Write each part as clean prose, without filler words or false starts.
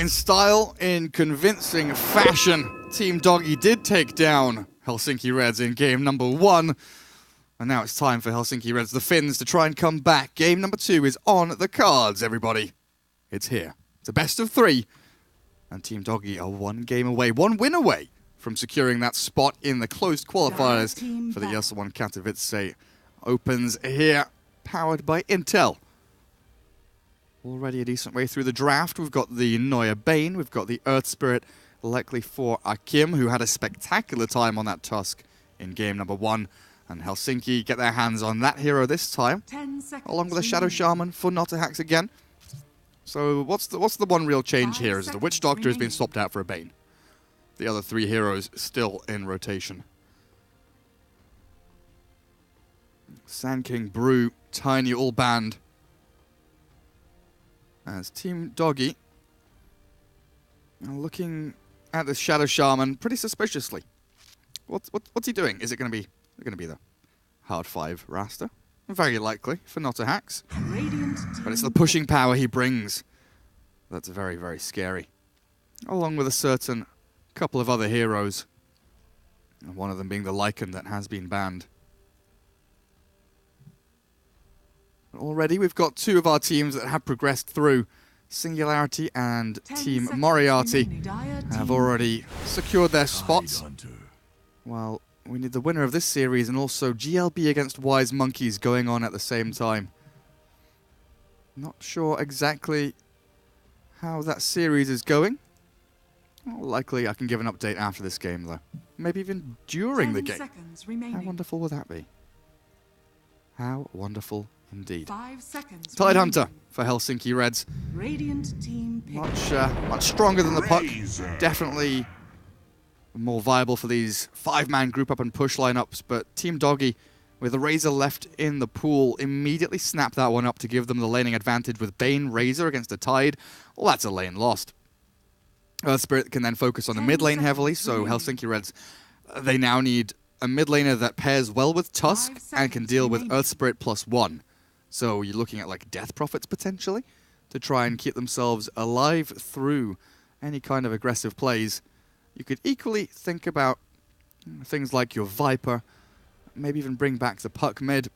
in style, in convincing fashion, Team Doggie did take down Helsinki Reds in game number 1. And now it's time for Helsinki Reds, the Finns, to try and come back. Game number 2 is on the cards, everybody. It's here. It's a best of 3. And Team Doggie are 1 game away, 1 win away from securing that spot in the closed qualifiers for the ESL 1 Katowice. Opens here, powered by Intel. Already a decent way through the draft. We've got the Neue Bane, we've got the Earth Spirit, likely for Akim, who had a spectacular time on that Tusk in game number 1. And Helsinki get their hands on that hero this time, along with a Shadow Shaman for Notahax again. So what's the one real change here is the Witch Doctor has been swapped out for a Bane. The other 3 heroes still in rotation. Sand King, Brew, Tiny all banned. As Team Doggie are looking at this Shadow Shaman pretty suspiciously. What's he doing? Is it going to be the hard 5 Rasta? Very likely for Notahax. But it's the pushing power he brings that's very, very scary. Along with a certain couple of other heroes. And one of them being the Lycan that has been banned. Already we've got 2 of our teams that have progressed through. Singularity and Team Moriarty have already secured their spots. Well, we need the winner of this series and also GLB against Wise Monkeys going on at the same time. Not sure exactly how that series is going. Well, likely I can give an update after this game though. Maybe even during the game. How wonderful would that be? How wonderful indeed. 5 seconds Tidehunter for Helsinki Reds. Radiant team pick. Much stronger than the puck. Definitely more viable for these 5-man group up and push lineups, but Team Doggie, with a Razor left in the pool, immediately snap that one up to give them the laning advantage with Bane Razor against a Tide. Well, that's a lane lost. Earth Spirit can then focus on the mid lane heavily, so Helsinki Reds, they now need a mid laner that pairs well with Tusk and can deal with Earth Spirit +1. So you're looking at like Death Prophets potentially to try and keep themselves alive through any kind of aggressive plays. You could equally think about things like your Viper, maybe even bring back the puck mid.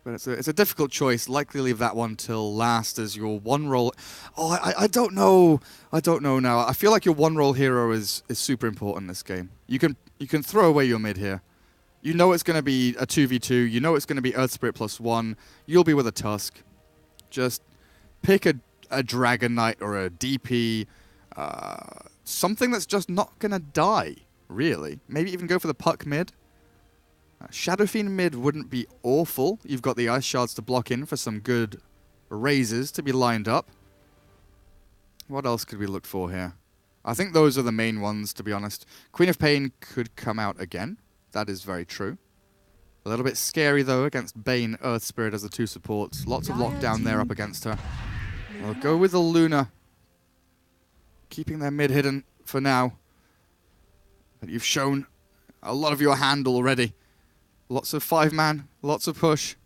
But it's a difficult choice. Likely leave that one till last as your one roll. Oh, I don't know. I don't know now. I feel like your one roll hero is super important in this game. You can throw away your mid here. You know it's going to be a 2v2. You know it's going to be Earth Spirit +1. You'll be with a Tusk. Just pick a Dragon Knight or a DP. Something that's just not going to die, really. Maybe even go for the puck mid. Shadow Fiend mid wouldn't be awful. You've got the Ice Shards to block in for some good razors to be lined up. What else could we look for here? I think those are the main ones, to be honest. Queen of Pain could come out again. That is very true. A little bit scary, though, against Bane, Earth Spirit as the 2 supports. Lots of lockdown there up against her. I'll go with the Luna. Keeping their mid hidden for now. But you've shown a lot of your hand already. Lots of 5-man, lots of push,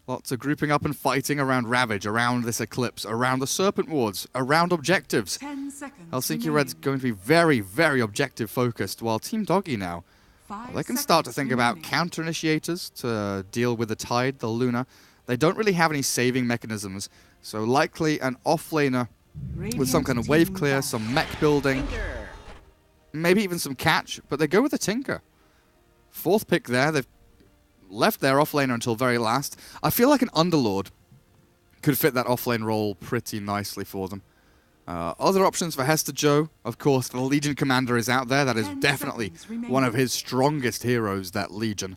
lots of grouping up and fighting around Ravage, around this Eclipse, around the Serpent Wards, around objectives. 10 seconds Helsinki Red's going to be very, very objective focused, while Team Doggie now, they can start to think about counter initiators to deal with the Tide, the Luna. They don't really have any saving mechanisms, so likely an offlaner with some kind of wave clear, some mech building, maybe even some catch, but they go with a Tinker. 4th pick there. They've left their offlaner until very last. I feel like an Underlord could fit that offlane role pretty nicely for them. Other options for Hester Joe, of course, the Legion Commander is out there. That is definitely one of his strongest heroes, that Legion.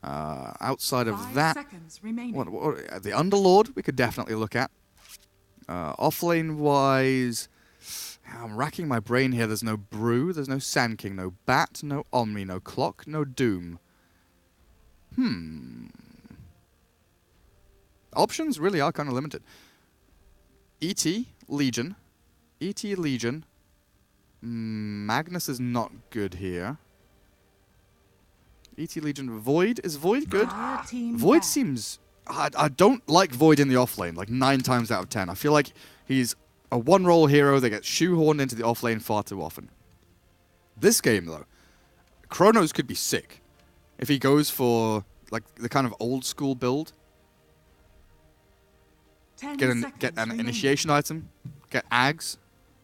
Outside of that, the Underlord we could definitely look at. Offlane-wise, I'm racking my brain here. There's no Brew, there's no Sand King, no Bat, no Omni, no Clock, no Doom. Options really are kind of limited. ET, Legion. ET, Legion. Magnus is not good here. ET, Legion. Void. Is Void good? Void seems... I don't like Void in the offlane, like 9 times out of 10. I feel like he's a one-role hero that gets shoehorned into the off lane far too often. This game, though, Chronos could be sick. If he goes for like the kind of old school build, get an initiation item, get Ags,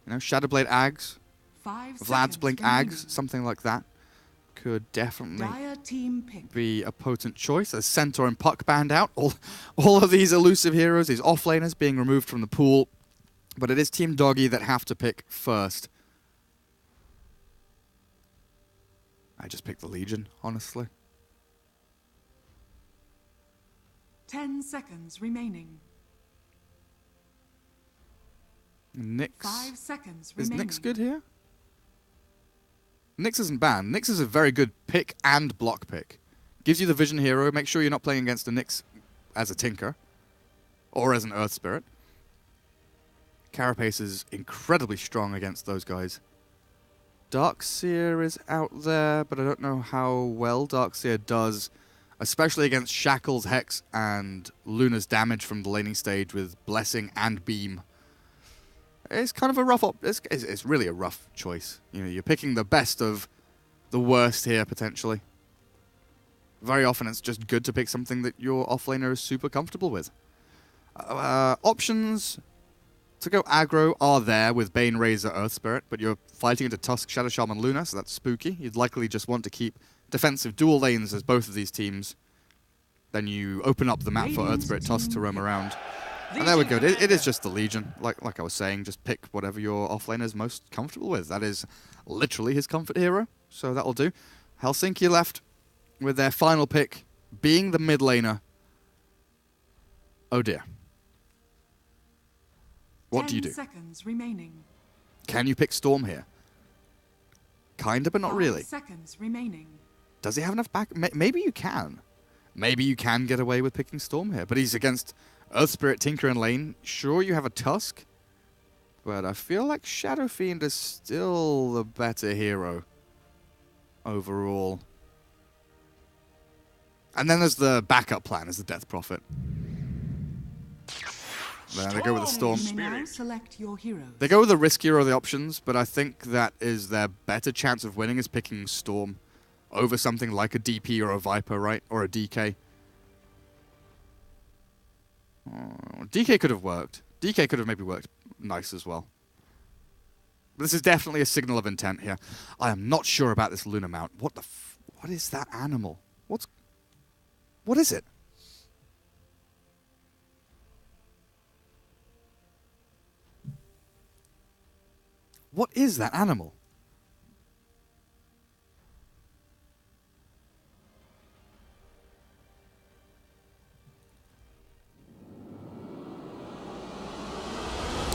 you know, Shadowblade Ags, Vlad's Blink Ags, something like that. Could definitely be a potent choice. As Centaur and Puck banned out, all of these elusive heroes, these offlaners being removed from the pool. But it is Team Doggie that have to pick first. I just picked the Legion, honestly. 10 seconds remaining. Nyx. 5 seconds Is remaining. Nyx good here? Nyx isn't banned. Nyx is a very good pick and block pick. Gives you the vision hero. Make sure you're not playing against a Nyx as a Tinker. Or as an Earth Spirit. Carapace is incredibly strong against those guys. Darkseer is out there, but I don't know how well Darkseer does, especially against Shackle's Hex and Luna's damage from the laning stage with Blessing and Beam. It's kind of a rough it's really a rough choice. You know, you're picking the best of the worst here, potentially. Very often it's just good to pick something that your offlaner is super comfortable with. Options to go aggro are there with Bane, Razor, Earth Spirit, but you're fighting into Tusk, Shadow Shaman, Luna, so that's spooky. You'd likely just want to keep defensive dual lanes as both of these teams. Then you open up the map for Earth Spirit, Tusk to roam around. And there we go. It is just the Legion. Like I was saying, just pick whatever your offlaner is most comfortable with. That is literally his comfort hero, so that'll do. Helsinki left with their final pick being the mid laner. Oh dear. What do you do? 10 seconds remaining. Can you pick Storm here? Kinda, but not really. 5 seconds remaining. Does he have enough back? Maybe you can. Maybe you can get away with picking Storm here, but he's against Earth Spirit, Tinker, and lane. Sure, you have a Tusk, but I feel like Shadow Fiend is still the better hero overall. And then there's the backup plan, is the Death Prophet. There, they go with the Storm. You may now select your heroes. They go with the riskier of the options, but I think that is their better chance of winning is picking Storm over something like a DP or a Viper, right? Or a DK. Oh, DK could have worked. DK could have maybe worked nice as well. But this is definitely a signal of intent here. I am not sure about this Luna mount. What is that animal? What is it? What is that animal?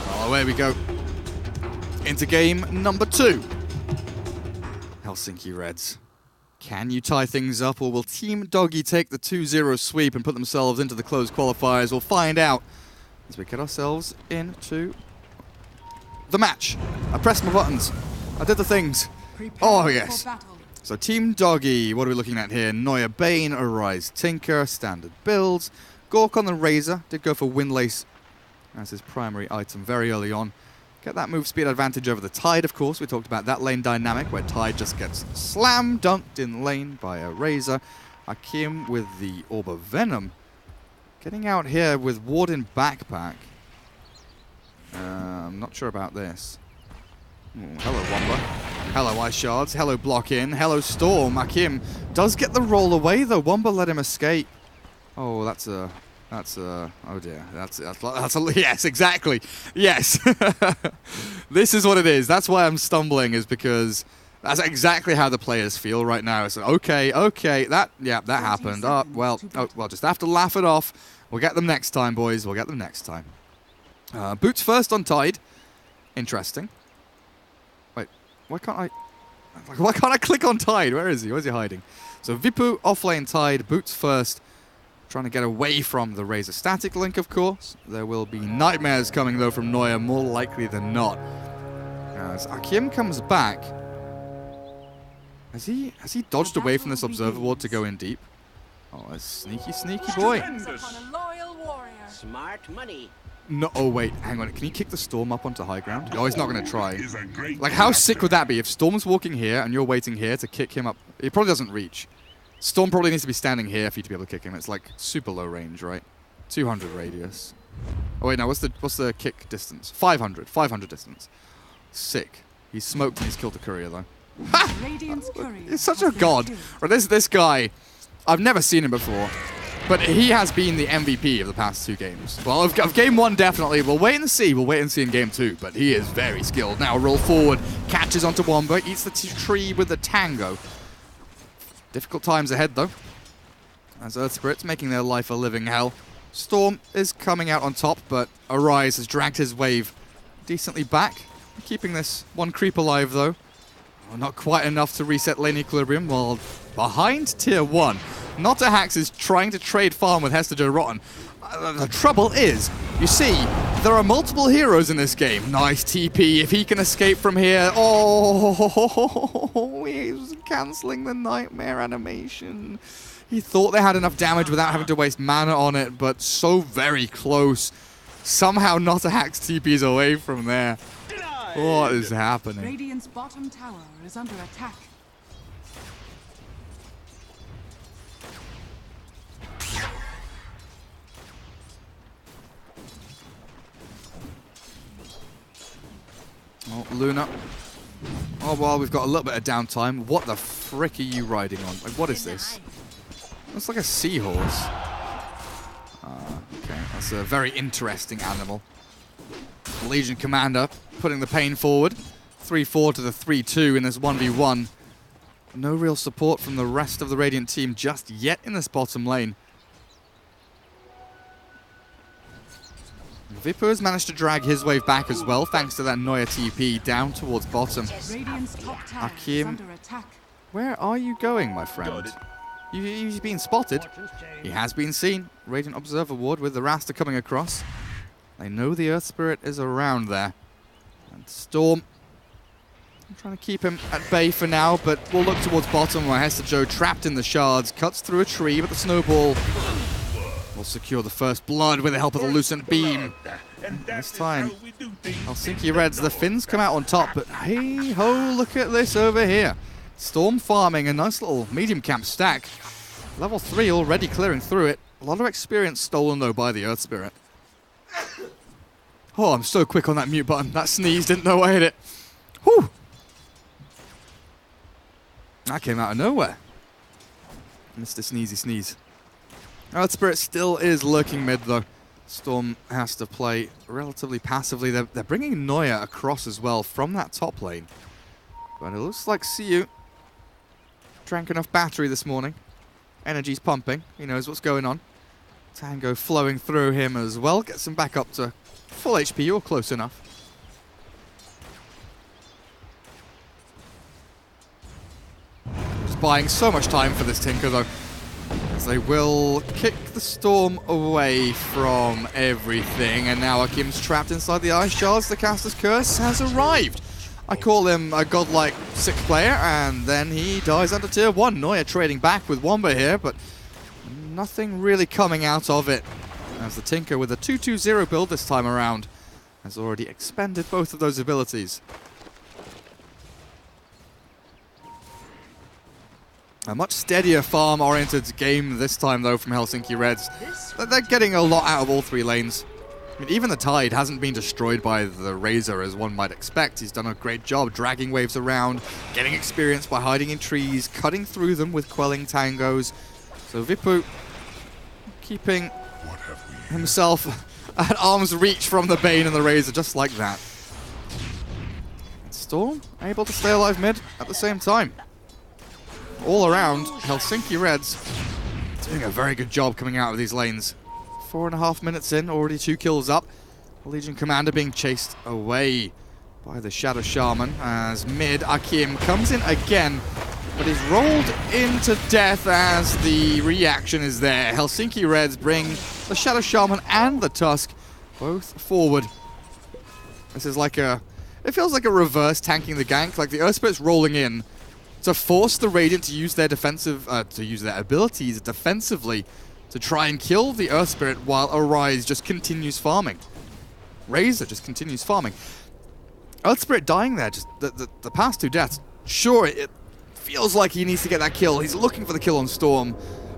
Oh, there we go. Into game number 2. Helsinki Reds. Can you tie things up, or will Team Doggie take the 2-0 sweep and put themselves into the closed qualifiers? We'll find out as we get ourselves into the match. I pressed my buttons. I did the things. Oh, yes. So Team Doggie, what are we looking at here? Neuer, Bane, Arise, Tinker, standard builds. Gork on the Razor. Did go for Windlace as his primary item very early on. Get that move speed advantage over the Tide, of course. We talked about that lane dynamic where Tide just gets slam dunked in lane by a Razor. Akim with the Orb of Venom. Getting out here with Warden Backpack. I'm not sure about this. Ooh, hello, Womba. Hello, Ice Shards. Hello, Block In. Hello, Storm. Akim does get the roll away, though. Womba let him escape. Oh, oh dear. That's a, yes, exactly. Yes. This is what it is. That's why I'm stumbling, is because that's exactly how the players feel right now. It's like, okay, that happened. Well, just have to laugh it off. We'll get them next time, boys. We'll get them next time. Boots first on Tide. Interesting. Wait, why can't I click on Tide? Where is he? Where's he hiding? So Vipu offlane Tide, Boots first. Trying to get away from the Razor static link, of course. There will be nightmares coming, though, from Neuer, more likely than not. As Akim comes back, has he dodged away from this Observer Ward to go in deep? Oh, a sneaky boy. Smart money. No, oh wait, hang on. Can he kick the Storm up onto high ground? Oh, he's not going to try. Like, how sick would that be if Storm's walking here and you're waiting here to kick him up? He probably doesn't reach. Storm probably needs to be standing here for you to be able to kick him. It's like super low range, right? 200 radius. Oh wait, no, what's the kick distance? 500 distance. Sick. He's smoked and he's killed the courier though. Ha! Radiant's courier He's such a has been god. killed. Right, this guy, I've never seen him before, but he has been the MVP of the past 2 games. Well, of game 1 definitely. We'll wait and see. We'll wait and see in game 2, but he is very skilled. Now roll forward, catches onto Wombo, eats the tree with the tango. Difficult times ahead though, as Earth Spirit's making their life a living hell. Storm is coming out on top, but Arise has dragged his wave decently back, keeping this one creep alive though. Oh, not quite enough to reset lane equilibrium, while behind tier 1, Notahax is trying to trade farm with Hester Joe Rotten. The trouble is, you see, there are multiple heroes in this game. Nice TP, if he can escape from here. Oh, he's cancelling the nightmare animation. He thought they had enough damage without having to waste mana on it, but so very close. Somehow Notahax TP's away from there. What is happening? Radiant's bottom tower is under attack. Oh, Luna. Oh, well, we've got a little bit of downtime. What the frick are you riding on? Like, what is this? Looks like a seahorse. Okay, that's a very interesting animal. Legion Commander putting the pain forward. 3-4 to the 3-2 in this 1v1. No real support from the rest of the Radiant team just yet in this bottom lane. Vipu has managed to drag his wave back as well, thanks to that Neuer TP down towards bottom. Radiant's top tower is Akim, under attack. where are you going, my friend? He's been spotted. He has been seen. Radiant Observer Ward with the Rasta coming across. They know the Earth Spirit is around there. And Storm, I'm trying to keep him at bay for now, but we'll look towards bottom where Hester Joe, trapped in the shards, cuts through a tree, but the snowball will secure the first blood with the help of the Lucent Beam. This time, Helsinki Reds, the Finns come out on top, but hey ho, look at this over here. Storm farming a nice little medium camp stack. Level 3 already clearing through it. A lot of experience stolen though by the Earth Spirit. Oh, I'm so quick on that mute button. That sneeze, didn't know I hit it. Whew! That came out of nowhere. Mr. Sneezy Sneeze. Earth Spirit still is lurking mid though. Storm has to play relatively passively. They're bringing Neuer across as well from that top lane. But it looks like Siu drank enough battery this morning. Energy's pumping. He knows what's going on. Tango flowing through him as well. Gets him back up to full HP or close enough. Just buying so much time for this Tinker though, as they will kick the Storm away from everything. And now Akim's trapped inside the Ice Shards. The Caster's Curse has arrived. I call him a godlike 6th player, and then he dies under tier 1. Neuer trading back with Womba here, but nothing really coming out of it, as the Tinker with a 2-2-0 build this time around has already expended both of those abilities. A much steadier farm-oriented game this time, though, from Helsinki Reds. They're getting a lot out of all 3 lanes. I mean, even the Tide hasn't been destroyed by the Razor as one might expect. He's done a great job dragging waves around, getting experience by hiding in trees, cutting through them with quelling tangos. So Vipu keeping himself at arm's reach from the Bane and the Razor, just like that. Storm able to stay alive mid at the same time. All around, Helsinki Reds doing a very good job coming out of these lanes. 4.5 minutes in, already 2 kills up. Legion Commander being chased away by the Shadow Shaman as mid Akim comes in again, but is rolled into death as the reaction is there. Helsinki Reds bring the Shadow Shaman and the Tusk both forward. This is like a, it feels like a reverse tanking the gank, like the Earth Spirit's rolling in to force the Radiant to use their defensive, to use their abilities defensively to try and kill the Earth Spirit while Arise just continues farming. Razor just continues farming. Earth Spirit dying there, just the past 2 deaths. Sure, it feels like he needs to get that kill. He's looking for the kill on Storm,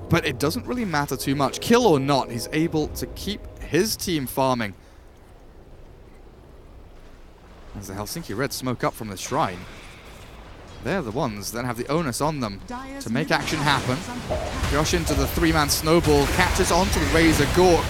but it doesn't really matter too much. Kill or not, he's able to keep his team farming. As the Helsinki Reds smoke up from the shrine. They're the ones that have the onus on them to make action happen. Josh into the 3-man snowball, catches onto the Razor. Gork.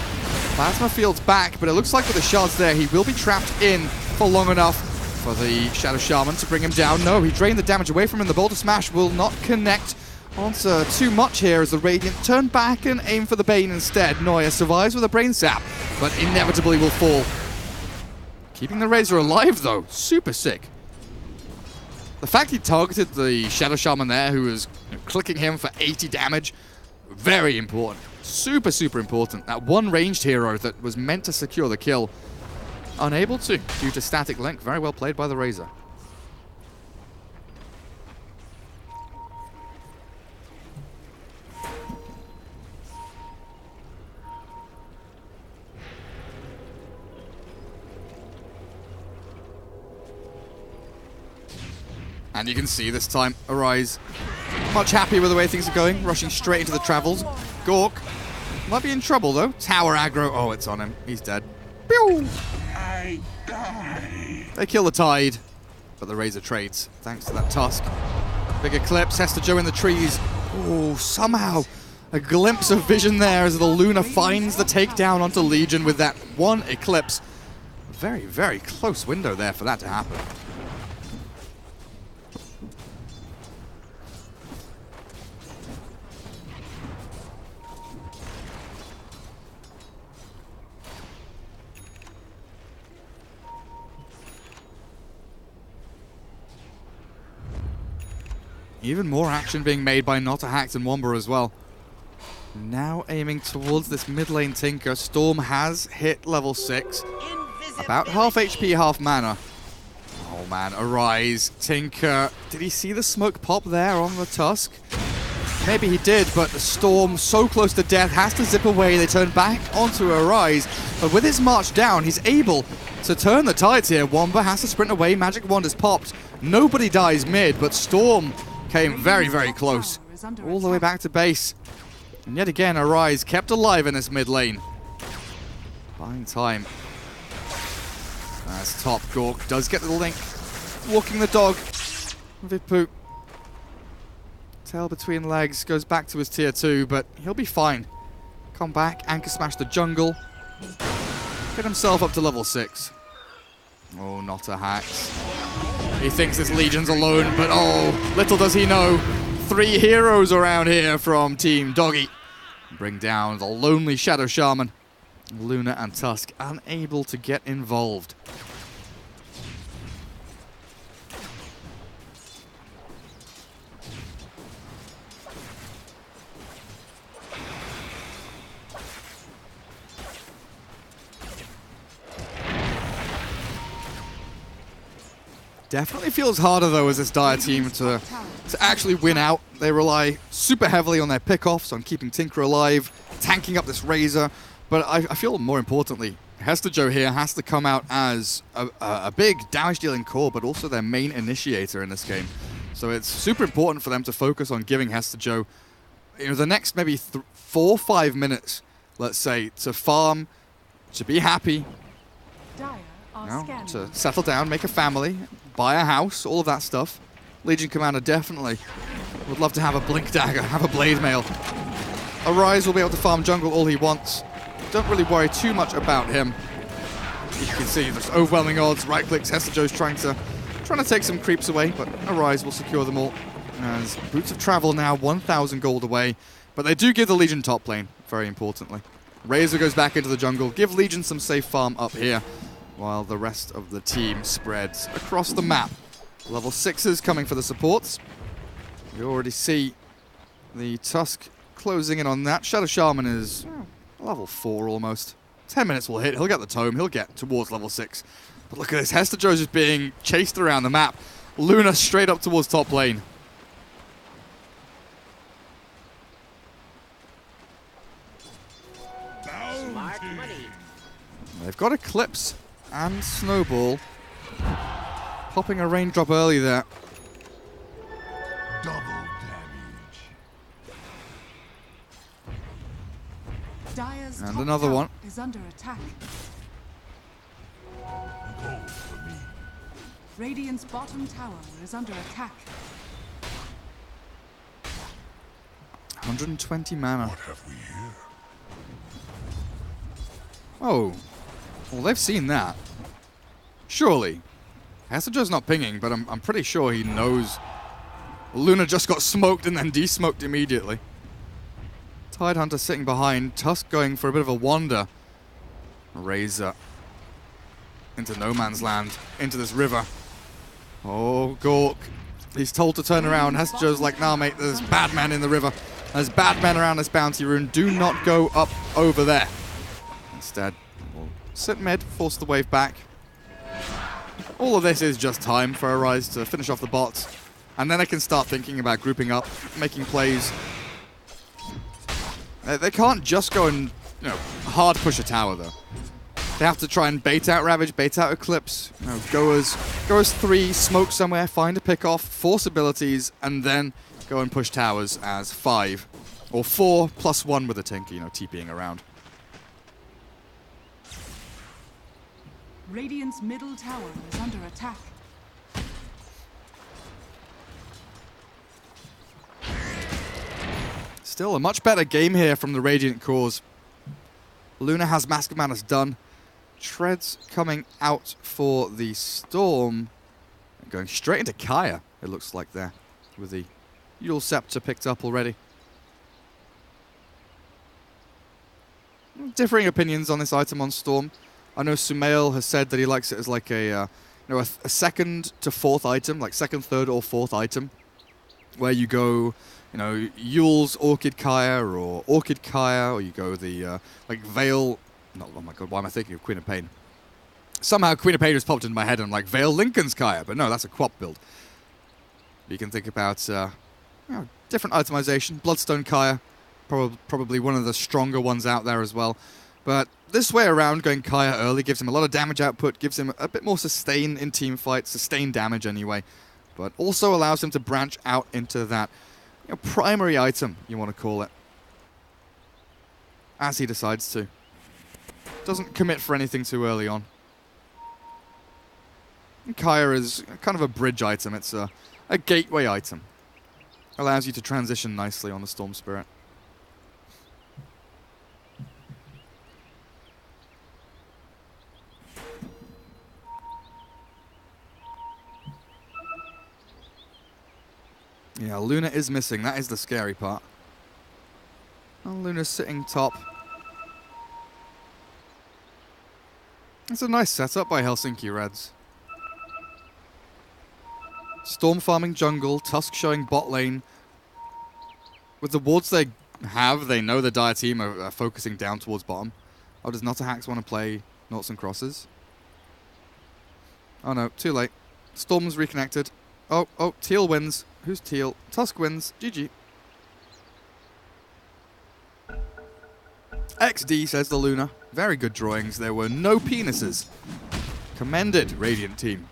Plasma Field's back, but it looks like with the shards there, he will be trapped in for long enough for the Shadow Shaman to bring him down. No, he drained the damage away from him. The Boulder Smash will not connect onto too much here as the Radiant turn back and aim for the Bane instead. Noya survives with a Brain Sap, but inevitably will fall. Keeping the Razor alive, though. Super sick. The fact he targeted the Shadow Shaman there, who was clicking him for 80 damage, very important. Super, super important. That one ranged hero that was meant to secure the kill, unable to due to static link. Very well played by the Razor. And you can see this time, Arise much happier with the way things are going, rushing straight into the travels. Gork might be in trouble though. Tower aggro. Oh, it's on him. He's dead. Pew! I die. They kill the Tide, but the Razor trades thanks to that Tusk. Big Eclipse, Hester Joe in the trees. Oh, somehow a glimpse of vision there as the Luna finds the takedown onto Legion with that one Eclipse. Very, very close window there for that to happen. Even more action being made by Notahact and Womber as well. Now aiming towards this mid lane Tinker. Storm has hit level 6. About half HP, half mana. Oh man, Arise, Tinker. Did he see the smoke pop there on the Tusk? Maybe he did, but the Storm so close to death has to zip away. They turn back onto Arise, but with his march down, he's able to turn the tides here. Womber has to sprint away. Magic Wand is popped. Nobody dies mid, but Storm came very, very close. All the way back to base. And yet again, Arise kept alive in this mid lane. Buying time. As top, Gork does get the link. Walking the dog. Vipu. Tail between legs. Goes back to his tier 2, but he'll be fine. Come back. Anchor smash the jungle. Get himself up to level 6. Oh, not a hacks. He thinks this Legion's alone, but oh, little does he know. 3 heroes around here from Team Doggie. Bring down the lonely Shadow Shaman. Luna and Tusk unable to get involved. Definitely feels harder, though, as this Dire team to actually win out. They rely super heavily on their pickoffs, on keeping Tinker alive, tanking up this Razor. But I feel more importantly, Hester Joe here has to come out as a big damage-dealing core, but also their main initiator in this game. So it's super important for them to focus on giving Hester Joe, the next maybe 4 or 5 minutes, let's say, to farm, to be happy, to settle down, make a family, buy a house, all of that stuff. Legion Commander definitely would love to have a Blink Dagger, have a Blade Mail. Arise will be able to farm jungle all he wants. Don't really worry too much about him. You can see there's overwhelming odds. Right clicks, Hester Joe's trying to take some creeps away, but Arise will secure them all. As Boots of Travel now 1,000 gold away, but they do give the Legion top lane, very importantly. Razor goes back into the jungle, give Legion some safe farm up here, while the rest of the team spreads across the map. Level 6s coming for the supports. You already see the Tusk closing in on that. Shadow Shaman is level 4 almost. 10 minutes will hit, he'll get the tome, he'll get towards level 6. But look at this, Hester Joe's just being chased around the map. Luna straight up towards top lane. They've got Eclipse and Snowball. Popping a raindrop early there. Double damage. Dire's And top another tower one. is under attack. Go for me. Radiant's bottom tower is under attack. 120 mana. What have we here? Oh. Well, they've seen that. Surely. Hasajo's not pinging, but I'm pretty sure he knows. Luna just got smoked and then de-smoked immediately. Tidehunter sitting behind. Tusk going for a bit of a wander. Razor into no man's land. Into this river. Oh, Gork. He's told to turn around. Hasajo's like, nah, mate, there's bad men in the river. There's bad men around this bounty rune. Do not go up over there. Instead, we'll sit mid, force the wave back. All of this is just time for Arise to finish off the bots. And then I can start thinking about grouping up, making plays. They can't just go and, hard push a tower, though. They have to try and bait out Ravage, bait out Eclipse, go as 3, smoke somewhere, find a pick off, force abilities, and then go and push towers as 5. Or 4 plus 1 with a Tinker, TPing around. Radiant's middle tower is under attack. Still a much better game here from the Radiant cores. Luna has Mask of Madness done. Treads coming out for the Storm. Going straight into Kaya, it looks like there. With the Yule Scepter picked up already. Differing opinions on this item on Storm. I know Sumail has said that he likes it as like a second to fourth item, like second, third, or fourth item, where you go, Yule's Orchid Kaya or Orchid Kaya, or you go the like Veil. No, oh my god, why am I thinking of Queen of Pain? Somehow Queen of Pain just popped into my head and I'm like Veil Lincoln's Kaya, but no, that's a Quap build. You can think about different itemization. Bloodstone Kaya, probably one of the stronger ones out there as well. But this way around, going Kaya early gives him a lot of damage output, gives him a bit more sustain in team fights, sustain damage anyway, but also allows him to branch out into that primary item, you want to call it, as he decides to. Doesn't commit for anything too early on. And Kaya is kind of a bridge item. It's a gateway item. Allows you to transition nicely on the Storm Spirit. Yeah, Luna is missing. That is the scary part. Oh, Luna's sitting top. It's a nice setup by Helsinki Reds. Storm farming jungle, Tusk showing bot lane. With the wards they have, they know the Dire team are focusing down towards bottom. Oh, does Notahax want to play Noughts and Crosses? Oh no, too late. Storm's reconnected. Oh, Teal wins. Who's Teal? Tusk wins. GG. XD, says the Luna. Very good drawings. There were no penises. Commended, Radiant team.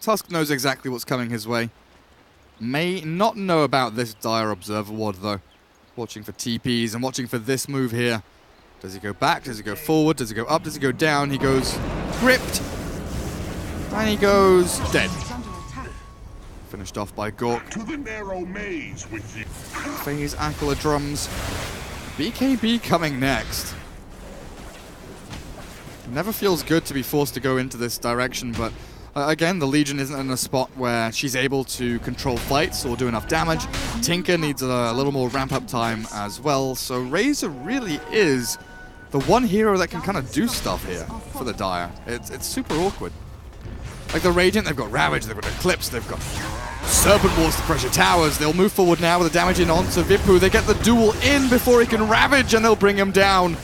Tusk knows exactly what's coming his way. May not know about this Dire Observer Ward, though. Watching for TPs and watching for this move here. Does he go back? Does he go forward? Does he go up? Does he go down? He goes gripped. And he goes dead. Finished off by Gork. To the narrow maze with you. Phase Aquila drums. BKB coming next. Never feels good to be forced to go into this direction, but again, the Legion isn't in a spot where she's able to control fights or do enough damage. Tinker needs a little more ramp-up time as well, so Razor really is the one hero that can kind of do stuff here for the Dire. It's super awkward. Like the Radiant, they've got Ravage, they've got Eclipse, they've got Serpent Walls to pressure towers. They'll move forward now with the damage in onto Vipu. They get the duel in before he can Ravage, and they'll bring him down.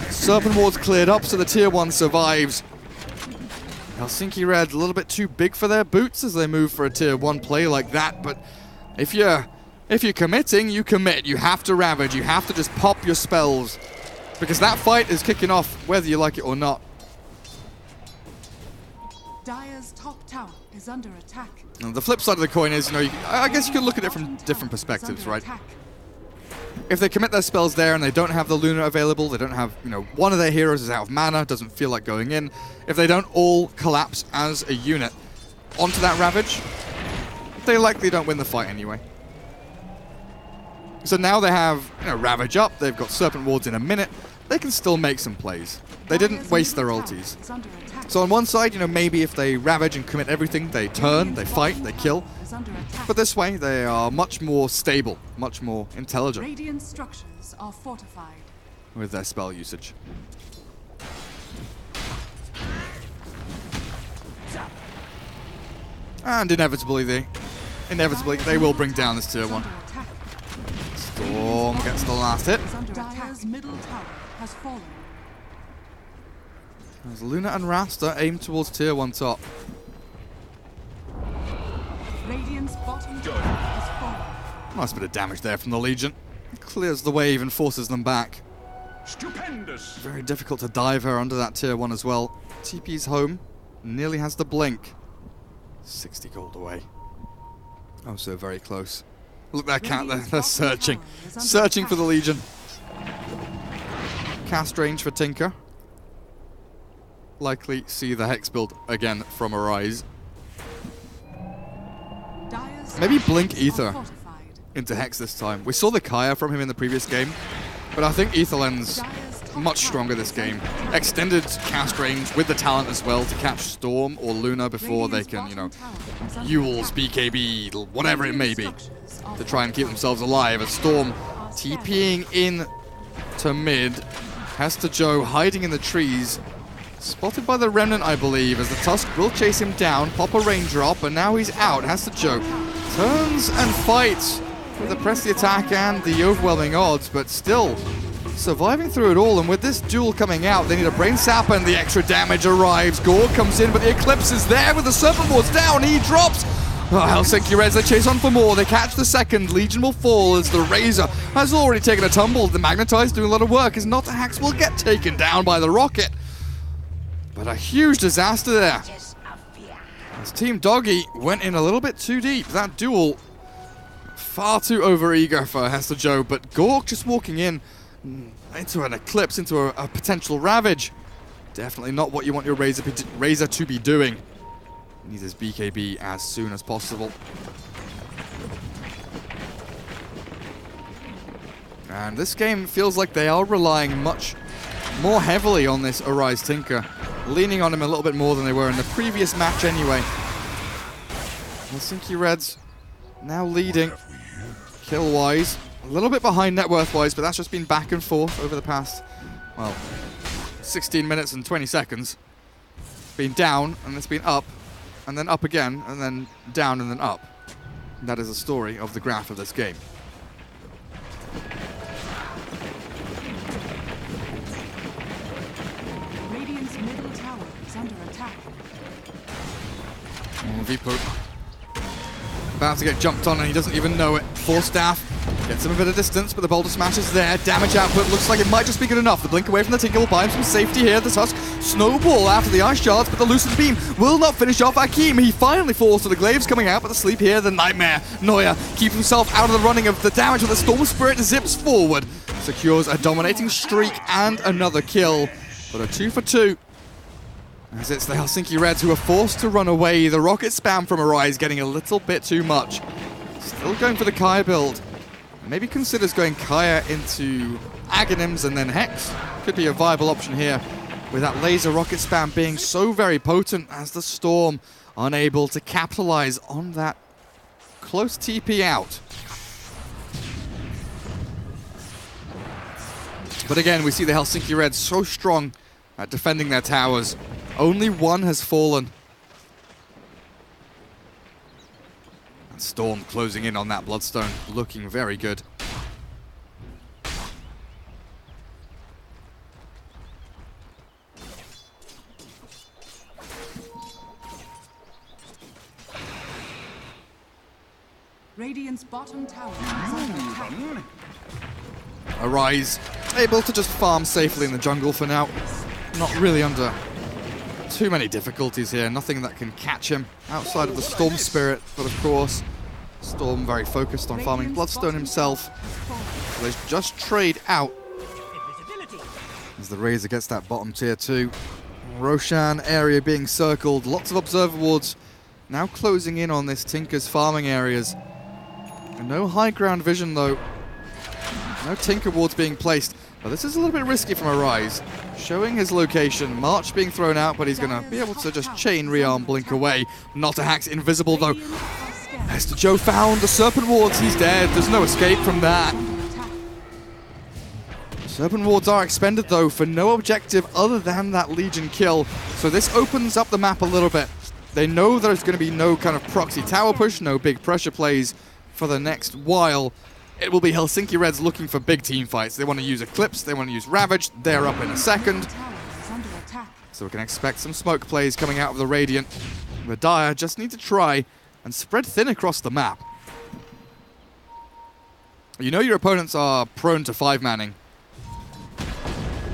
Serpent Ward's cleared up, so the tier 1 survives. Helsinki Red a little bit too big for their boots as they move for a tier 1 play like that, but if you're If you're committing, you commit. You have to ravage. You have to just pop your spells. Because that fight is kicking off whether you like it or not. Dire's top tower is under attack. And the flip side of the coin is, I guess you could look at it from different perspectives, right? If they commit their spells there and they don't have the Luna available, they don't have, one of their heroes is out of mana, doesn't feel like going in. If they don't all collapse as a unit onto that Ravage, they likely don't win the fight anyway. So now they have, Ravage up, they've got Serpent Wards in a minute, they can still make some plays. They didn't waste their ultis. So on one side, maybe if they Ravage and commit everything, they turn, they fight, they kill. But this way, they are much more stable, much more intelligent Radiant structures are fortified with their spell usage. And inevitably they will bring down this tier 1. Storm gets the last hit. Dire's middle tower has fallen. As Luna and Rasta aim towards tier 1 top. Radiant's bottom tower has fallen. Nice bit of damage there from the Legion. Clears the wave and forces them back. Stupendous. Very difficult to dive her under that tier 1 as well. TP's home. Nearly has the blink. 60 gold away. Oh, so very close. Look at that cat there. They're searching. Searching for the Legion. Cast range for Tinker. Likely see the Hex build again from Arise. Maybe blink Ether into Hex this time. We saw the Kaya from him in the previous game, but I think Etherland's much stronger this game. Extended cast range with the talent as well to catch Storm or Luna before they can, Yules, BKB, whatever it may be, to try and keep themselves alive. As Storm TPing in to mid. Hester Joe hiding in the trees. Spotted by the Remnant, I believe, as the Tusk will chase him down, pop a raindrop, and now he's out. Hester Joe turns and fights with the press the attack and the overwhelming odds, but still surviving through it all. And with this duel coming out, they need a Brain Sap, and the extra damage arrives. Gore comes in, but the Eclipse is there with the Serpent Wards down. He drops. Oh, Helsinki Reds, they chase on for more. They catch the second. Legion will fall as the Razor has already taken a tumble. The Magnetize doing a lot of work as Not the Hacks will get taken down by the Rocket. But a huge disaster there. As Team Doggie went in a little bit too deep. That duel, far too overeager for Hester Joe, but Gork just walking in into an Eclipse, into a potential Ravage. Definitely not what you want your Razor to be doing. He needs his BKB as soon as possible. And this game feels like they are relying much more heavily on this Arise Tinker. Leaning on him a little bit more than they were in the previous match anyway. Helsinki Reds now leading kill-wise. A little bit behind net worth-wise, but that's just been back and forth over the past, 16 minutes and 20 seconds. Been down, and it's been up, and then up again, and then down, and then up. And that is the story of the graph of this game. Radiant's middle tower is under attack. Vipo about to get jumped on and he doesn't even know it. Force Staff gets him a bit of distance, but the Boulder Smash is there. Damage output looks like it might just be good enough. The blink away from the Tinker will buy him some safety here. The Tusk snowball after the Ice Shards, but the Lucid Beam will not finish off Akeem. He finally falls to the Glaives coming out, but the sleep here, the Nightmare. Neuer keeps himself out of the running of the damage, but the Storm Spirit zips forward. Secures a dominating streak and another kill, but a 2 for 2. As it's the Helsinki Reds who are forced to run away. The rocket spam from Arise getting a little bit too much. Still going for the Kaya build. Maybe considers going Kaya into Aghanims and then Hex. Could be a viable option here with that laser rocket spam being so very potent as the Storm unable to capitalize on that close TP out. But again, we see the Helsinki Reds so strong at defending their towers. Only one has fallen. And Storm closing in on that Bloodstone, looking very good. Radiant's bottom tower is under attack. Arise, able to just farm safely in the jungle for now. Not really under too many difficulties here. Nothing that can catch him outside of the Storm Spirit. But of course, Storm very focused on farming Bloodstone himself. So they just trade out as the Razor gets that bottom tier 2. Roshan area being circled. Lots of observer wards now closing in on this Tinker's farming areas. And no high ground vision though. No Tinker wards being placed. But this is a little bit risky from Arise. Showing his location. March being thrown out, but he's going to be able to just chain rearm blink away. Not a Hack's invisible though. Hester Joe found the Serpent wards. He's dead. There's no escape from that. Serpent wards are expended though for no objective other than that Legion kill. So this opens up the map a little bit. They know there's going to be no kind of proxy tower push, no big pressure plays for the next while. It will be Helsinki Reds looking for big team fights. They want to use Eclipse, they want to use Ravage. They're up in a second. So we can expect some smoke plays coming out of the Radiant. The Dire just need to try and spread thin across the map. You know your opponents are prone to 5-manning.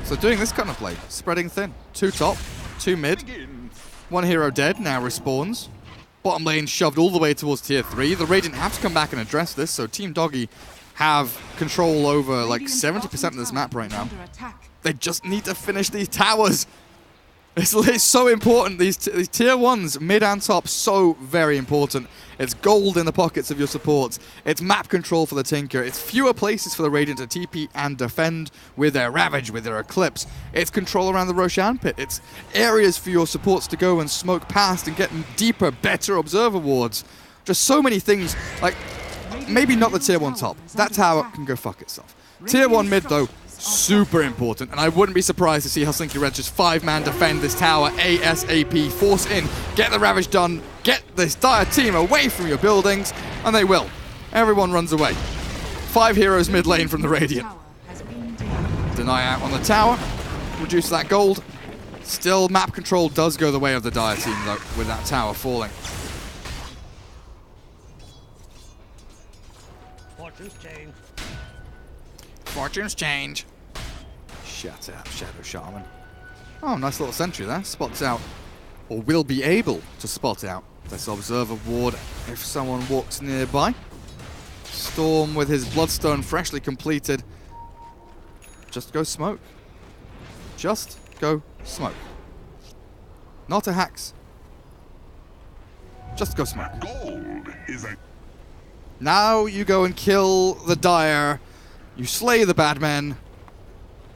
So doing this kind of play, spreading thin. 2 top, 2 mid. 1 hero dead, now respawns. Bottom lane shoved all the way towards tier 3. The Radiant have to come back and address this, so Team Doggie have control over like 70% of this map right now. They just need to finish these towers. It's so important. These tier 1s, mid and top, so very important. It's gold in the pockets of your supports. It's map control for the Tinker. It's fewer places for the Radiant to TP and defend with their Ravage, with their Eclipse. It's control around the Roshan pit. It's areas for your supports to go and smoke past and get deeper, better observer wards. Just so many things. Like, maybe not the tier 1 top. That tower can go fuck itself. Tier 1 mid, though, super important, and I wouldn't be surprised to see Helsinki Reds just 5-man defend this tower ASAP, force in, get the Ravage done, get this Dire team away from your buildings, and they will. Everyone runs away. 5 heroes mid lane from the Radiant. Deny out on the tower, reduce that gold. Still, map control does go the way of the Dire team, though, with that tower falling. Fortunes change. Fortunes change. Shut up, Shadow Shaman. Oh, nice little sentry there. Spots out, or will be able to spot out, this observer ward if someone walks nearby. Storm with his Bloodstone freshly completed. Just go smoke. Just go smoke. Not a hacks. Just go smoke. Gold is a Now you go and kill the Dire. You slay the bad men,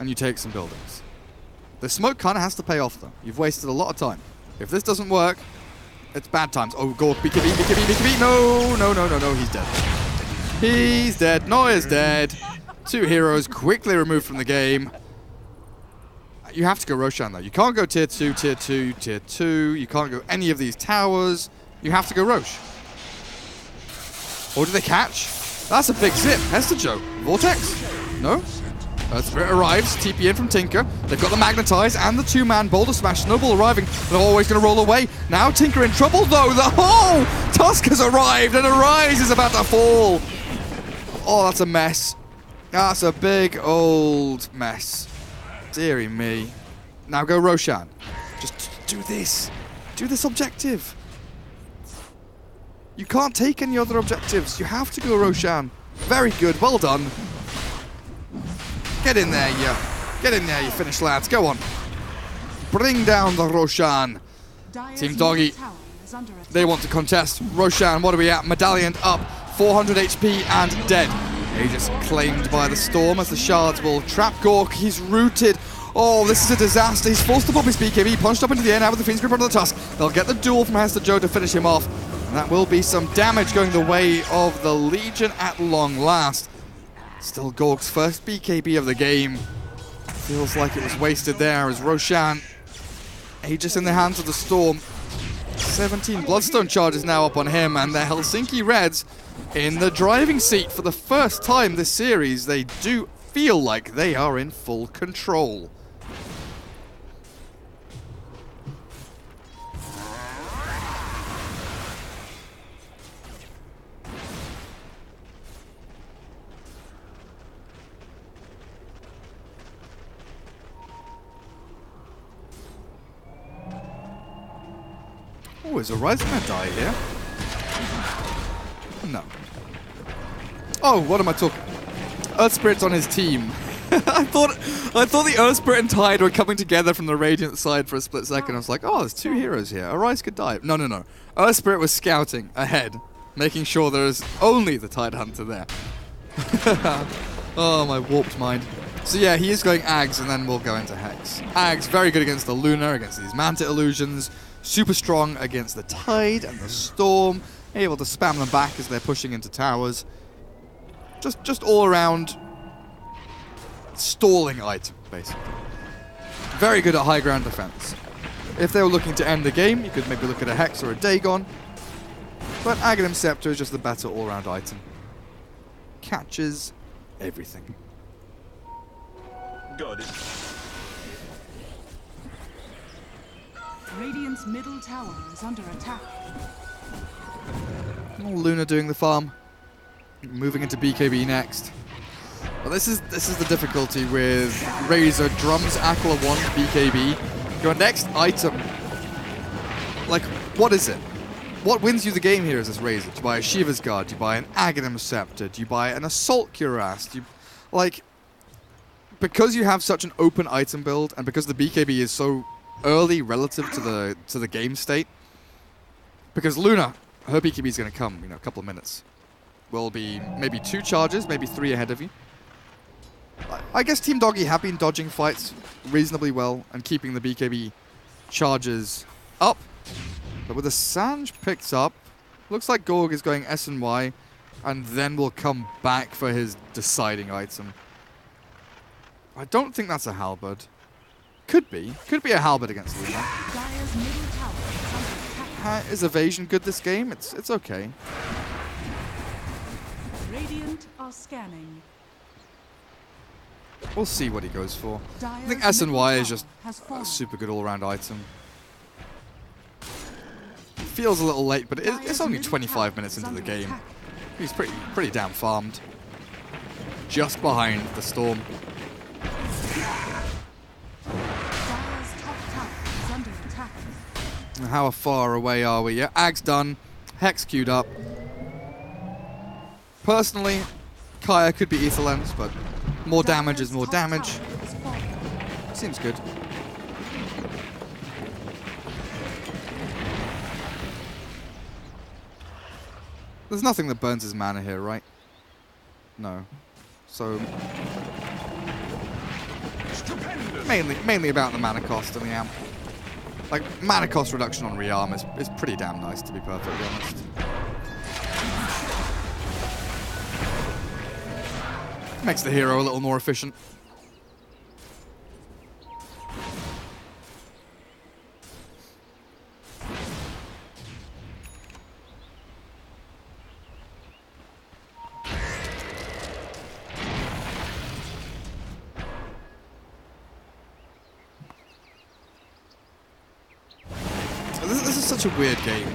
and you take some buildings. The smoke kind of has to pay off, though. You've wasted a lot of time. If this doesn't work, it's bad times. Oh, God, BKB, BKB, BKB. No, he's dead. He's dead. Neuer's dead. 2 heroes quickly removed from the game. You have to go Roshan, though. You can't go tier 2, tier 2, tier 2. You can't go any of these towers. You have to go Rosh. Or do they catch? That's a big zip. Hester Joe. Vortex? No? Spirit arrives. TP in from Tinker. They've got the Magnetize and the 2-man Boulder Smash. Snowball arriving. They're always going to roll away. Now Tinker in trouble, though. Tusk has arrived and Arise is about to fall. Oh, that's a mess. That's a big old mess. Deary me. Now go Roshan. Just do this. Do this objective. You can't take any other objectives. You have to go Roshan. Very good. Well done. Get in there, you Finnish lads. Go on. Bring down the Roshan. Team Doggie, they want to contest. Roshan, what are we at? Medallion up. 400 HP and dead. Aegis claimed by the Storm as the shards will trap Gork. He's rooted. Oh, this is a disaster. He's forced to pop his BKB. Punched up into the air now with the Fiend's Grip under the Tusk. They'll get the duel from Hester Joe to finish him off. That will be some damage going the way of the Legion at long last. Still Gork's first BKB of the game. Feels like it was wasted there as Roshan, Aegis in the hands of the Storm. 17 Bloodstone charges now up on him, and the Helsinki Reds in the driving seat for the first time this series. They do feel like they are in full control. Oh, is Arise gonna die here? No. Oh, what am I talking? Earth Spirit's on his team. I thought the Earth Spirit and Tide were coming together from the Radiant side for a split second. I was like, oh, there's two heroes here. Arise could die. No, no, no. Earth Spirit was scouting ahead, making sure there is only the Tide Hunter there. Oh, my warped mind. So yeah, he is going Ags, and then we'll go into Hex. Ags, very good against the Luna, against these Manta illusions. Super strong against the Tide and the Storm. Able to spam them back as they're pushing into towers. Just all around stalling item, basically. Very good at high ground defense. If they were looking to end the game, you could maybe look at a Hex or a Dagon. But Aghanim Scepter is just the better all-round item. Catches everything. Got it. Radiant's middle tower is under attack. Oh, Luna doing the farm. Moving into BKB next. Well, this is the difficulty with Razor. Drums, Aqua 1, BKB. Your next item. Like, what is it? What wins you the game here as this Razor? Do you buy a Shiva's Guard? Do you buy an Aghanim Scepter? Do you buy an Assault Cuirass? Do you, like, because you have such an open item build, and because the BKB is so early relative to the game state, because Luna, her BKB is going to come, a couple of minutes. Will be maybe 2 charges, maybe 3 ahead of you. I guess Team Doggie have been dodging fights reasonably well and keeping the BKB charges up. But with the Sanj picked up, looks like Gorg is going S and Y, and then will come back for his deciding item. I don't think that's a halberd. Could be a halberd against Luna. Dire's middle tower is under attack. Is evasion good this game? It's okay. Radiant are scanning. We'll see what he goes for. I think Dire's S and middle Y is tower just has a fallen. super good all-round item. Feels a little late, but it's only 25 minutes into the game. He's pretty damn farmed. Just behind the Storm. Dire's top tower is under attack. How far away are we? Yeah, Ag's done. Hex queued up. Personally, Kaya could be Ether Lens, but more damage is more Dire's top damage. tower is fallen. Seems good. There's nothing that burns his mana here, right? No. So Stupendous. mainly about the mana cost and the amp. Like, mana cost reduction on rearm is pretty damn nice, to be perfectly honest. Makes the hero a little more efficient. This is such a weird game.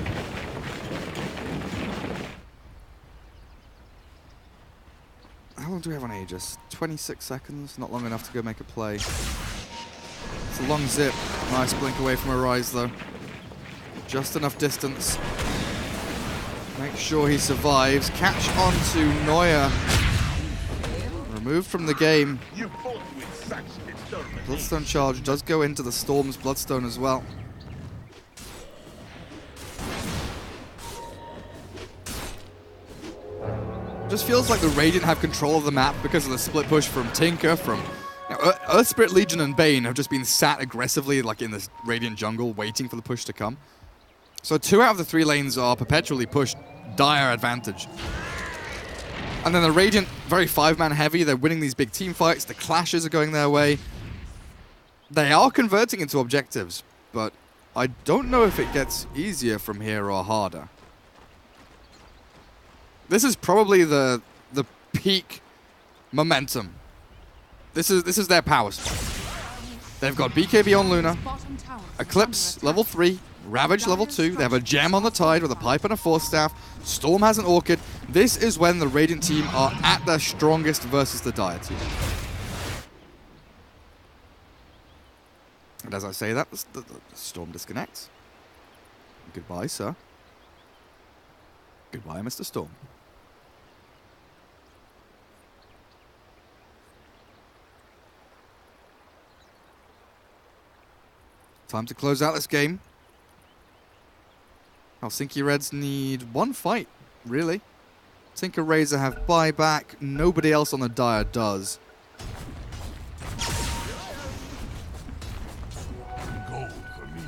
How long do we have on Aegis? 26 seconds? Not long enough to go make a play. It's a long zip. Nice blink away from Arise, though. Just enough distance. Make sure he survives. Catch onto Neuer. Removed from the game. You fought with such determination. Bloodstone charge does go into the Storm's Bloodstone as well. Just feels like the Radiant have control of the map because of the split push from Tinker, from Earth Spirit, Legion, and Bane have just been sat aggressively like in this Radiant jungle waiting for the push to come. So 2 out of the 3 lanes are perpetually pushed, dire advantage. And then the Radiant, very 5-man heavy, they're winning these big team fights, the clashes are going their way. They are converting into objectives, but I don't know if it gets easier from here or harder. This is probably the peak momentum. This is their power spot. They've got BKB on Luna, Bottom tower is Eclipse under level attack. 3, Ravage level 2. They have a gem on the Tide with a pipe and a Force Staff. Storm has an Orchid. This is when the Radiant team are at their strongest versus the Dire team. And as I say that, the Storm disconnects. Goodbye, sir. Goodbye, Mr. Storm. Time to close out this game. Helsinki Reds need one fight, really. Tinker Razor have buyback. Nobody else on the Dire does. Gold for me.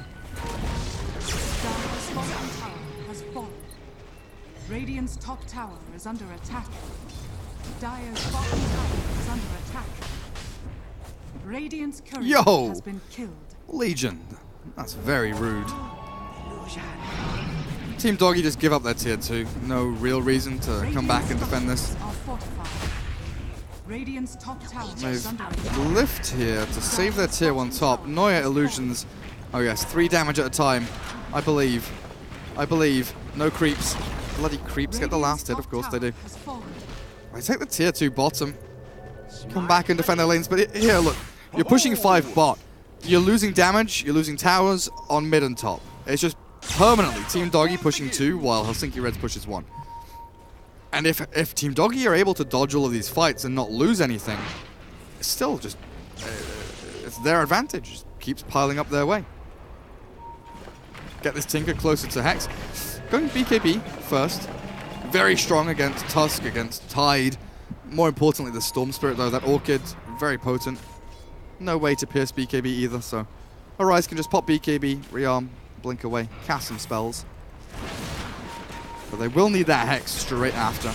Dire's bottom tower has fallen. Radiant's top tower is under attack. Dire's bottom tower is under attack. Radiant's courier Yo! has been killed. Legion. That's very rude. Team Doggie just give up their tier 2. No real reason to come back and defend this. Are fortified. Radiant's top tower is They've under attack. lift here to save their tier 1 top. Noya illusions. Oh yes, 3 damage at a time. I believe. I believe. No creeps. Bloody creeps get the last hit, of course they do. Has fallen. They take the tier 2 bottom. Come back and defend their lanes. But here, look. You're pushing 5 bot. You're losing damage. You're losing towers on mid and top. It's just permanently Team Doggie pushing 2 while Helsinki Reds pushes 1. And if Team Doggie are able to dodge all of these fights and not lose anything, it's still just... it's their advantage. Just keeps piling up their way. Get this Tinker closer to Hex. Going BKB first. Very strong against Tusk, against Tide. More importantly, the Storm Spirit, though. That Orchid, very potent. No way to pierce BKB either, so... Arise can just pop BKB, rearm, blink away, cast some spells. But they will need that Hex straight after.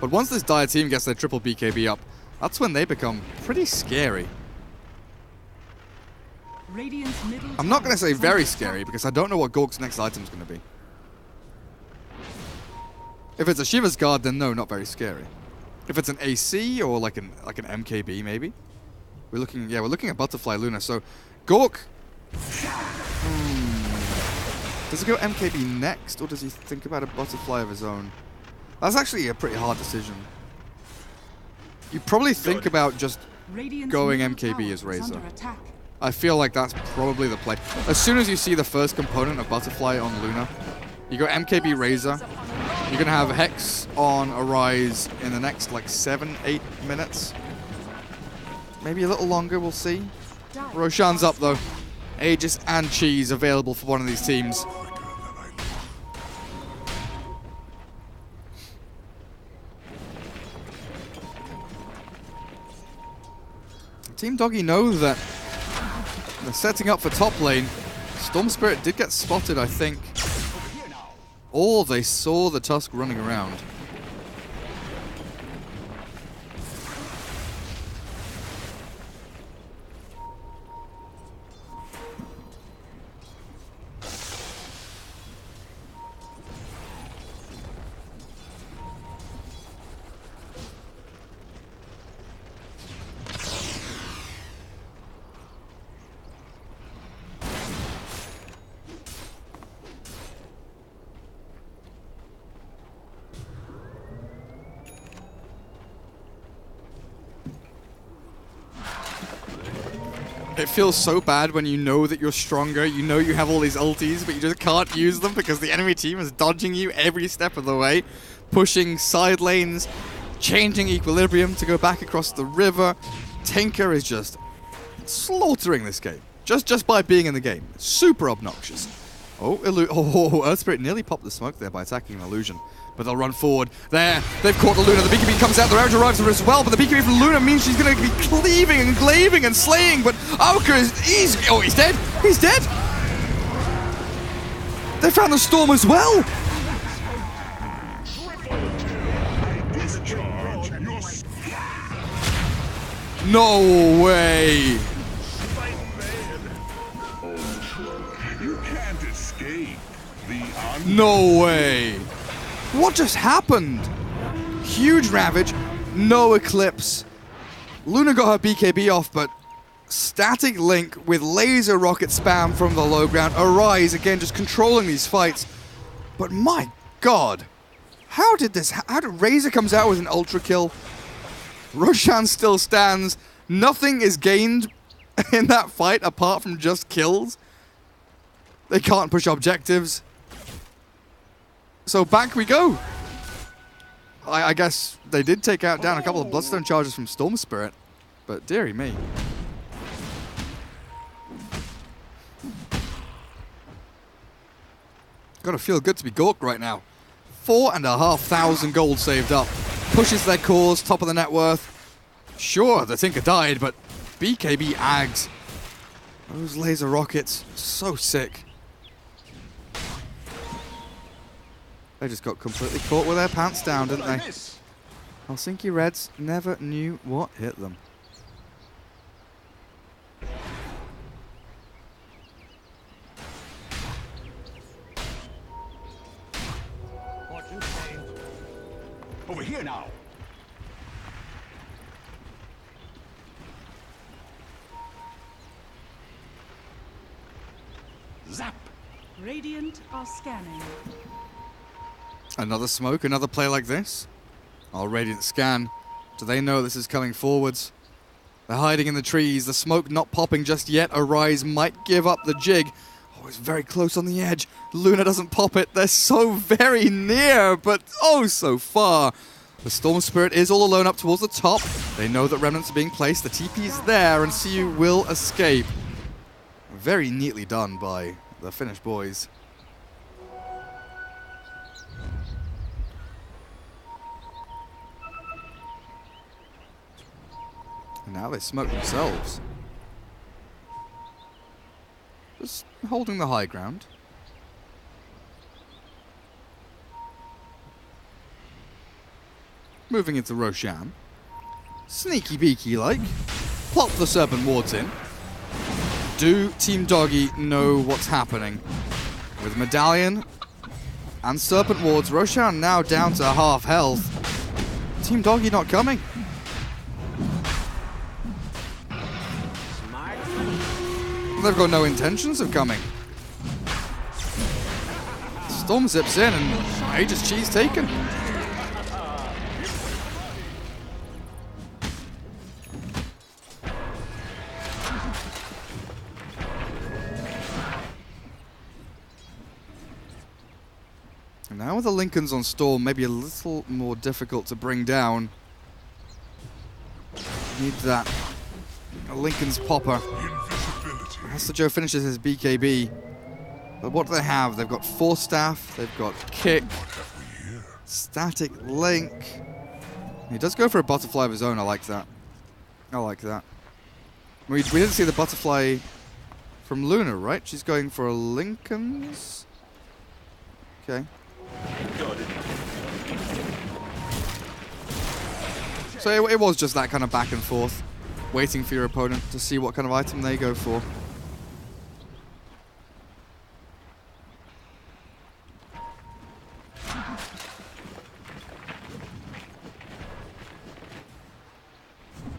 But once this Dire team gets their triple BKB up, that's when they become pretty scary. Radiant's middle I'm not going to tower say is very under scary, attack. because I don't know what Gork's next item is going to be. If it's a Shiva's Guard, then no, not very scary. If it's an AC or like an MKB maybe. We're looking at Butterfly Luna. So Gork, does he go MKB next, or does he think about a Butterfly of his own? That's actually a pretty hard decision. You probably think about just Radiant's going middle MKB tower as Razor. under attack. I feel like that's probably the play. As soon as you see the first component of Butterfly on Luna, you go MKB Razor. You're going to have Hex on Arise in the next like 7-8 minutes. Maybe a little longer, we'll see. Roshan's up though. Aegis and Cheese available for one of these teams. Team Doggie know that they're setting up for top lane. Storm Spirit did get spotted, I think. Or they saw the Tusk running around. It feels so bad when you know that you're stronger, you know you have all these ultis, but you just can't use them because the enemy team is dodging you every step of the way, pushing side lanes, changing equilibrium to go back across the river. Tinker is just slaughtering this game, just by being in the game. Super obnoxious. Oh, Earth Spirit nearly popped the smoke there by attacking an illusion. But they'll run forward. There, they've caught the Luna. The BKB comes out. The Ravage arrives as well. But the BKB from Luna means she's going to be cleaving and glaving and slaying. But Aoka he's dead. He's dead. They found the Storm as well. No way. You can't escape the No way. What just happened? Huge Ravage, no Eclipse. Luna got her BKB off, but Static Link with laser rocket spam from the low ground. Arise, again, just controlling these fights. But my god, how did Razor comes out with an ultra kill? Roshan still stands. Nothing is gained in that fight apart from just kills. They can't push objectives. So back we go. I guess they did take out down a couple of Bloodstone charges from Storm Spirit, but dearie me. Gotta feel good to be Gork right now. 4,500 gold saved up. Pushes their cause, top of the net worth. Sure, the Tinker died, but BKB ags. Those laser rockets, so sick. They just got completely caught with their pants down, didn't they? Helsinki Reds never knew what hit them. Over here now. Zap. Radiant are scanning. Another smoke, another play like this. Our Radiant scan. Do they know this is coming forwards? They're hiding in the trees. The smoke not popping just yet. Arise might give up the jig. Oh, it's very close on the edge. Luna doesn't pop it. They're so very near, but oh so far. The Storm Spirit is all alone up towards the top. They know that remnants are being placed. The TP is there, and CU will escape. Very neatly done by the Finnish boys. And now they smoke themselves. Just holding the high ground. Moving into Roshan. Sneaky beaky like. Plop the Serpent Wards in. Do Team Doggie know what's happening? With Medallion and Serpent Wards, Roshan now down to half health. Team Doggie not coming. They've got no intentions of coming. Storm zips in and Aegis Cheese taken. And now with the Lincolns on Storm, maybe a little more difficult to bring down. Need that Lincoln's popper. Master Joe finishes his BKB. But what do they have? They've got Force Staff, they've got Kick, Static Link. He does go for a butterfly of his own, I like that. I like that. We didn't see the butterfly from Luna, right? She's going for a Lincoln's. Okay. So it was just that kind of back and forth, waiting for your opponent to see what kind of item they go for.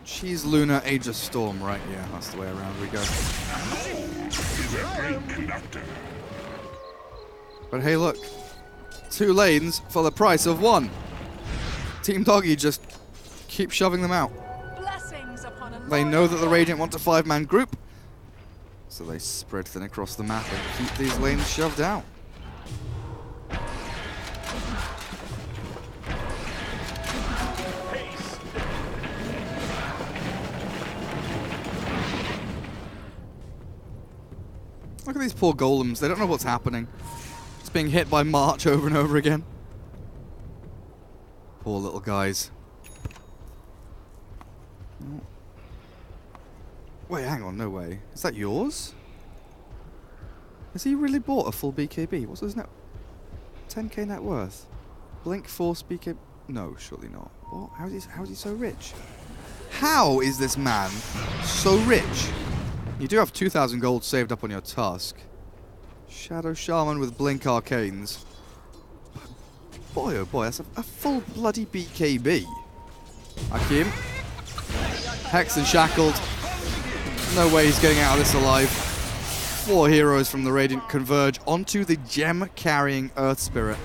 She's Luna, Aegis Storm, right? Yeah, that's the way around we go. But hey, look. 2 lanes for the price of 1. Team Doggie just keep shoving them out. They know that the Radiant want a 5-man group, so they spread thin across the map and keep these lanes shoved out. Look at these poor golems. They don't know what's happening. Just being hit by March over and over again. Poor little guys. Oh. Wait, hang on. No way. Is that yours? Has he really bought a full BKB? What's his net? 10k net worth. Blink Force BKB. No, surely not. What? How is he so rich? How is this man so rich? You do have 2,000 gold saved up on your task. Shadow Shaman with Blink Arcanes. Boy, oh boy, that's a full bloody BKB. Akim. Hex and Shackled. No way he's getting out of this alive. 4 heroes from the Radiant converge onto the gem-carrying Earth Spirit.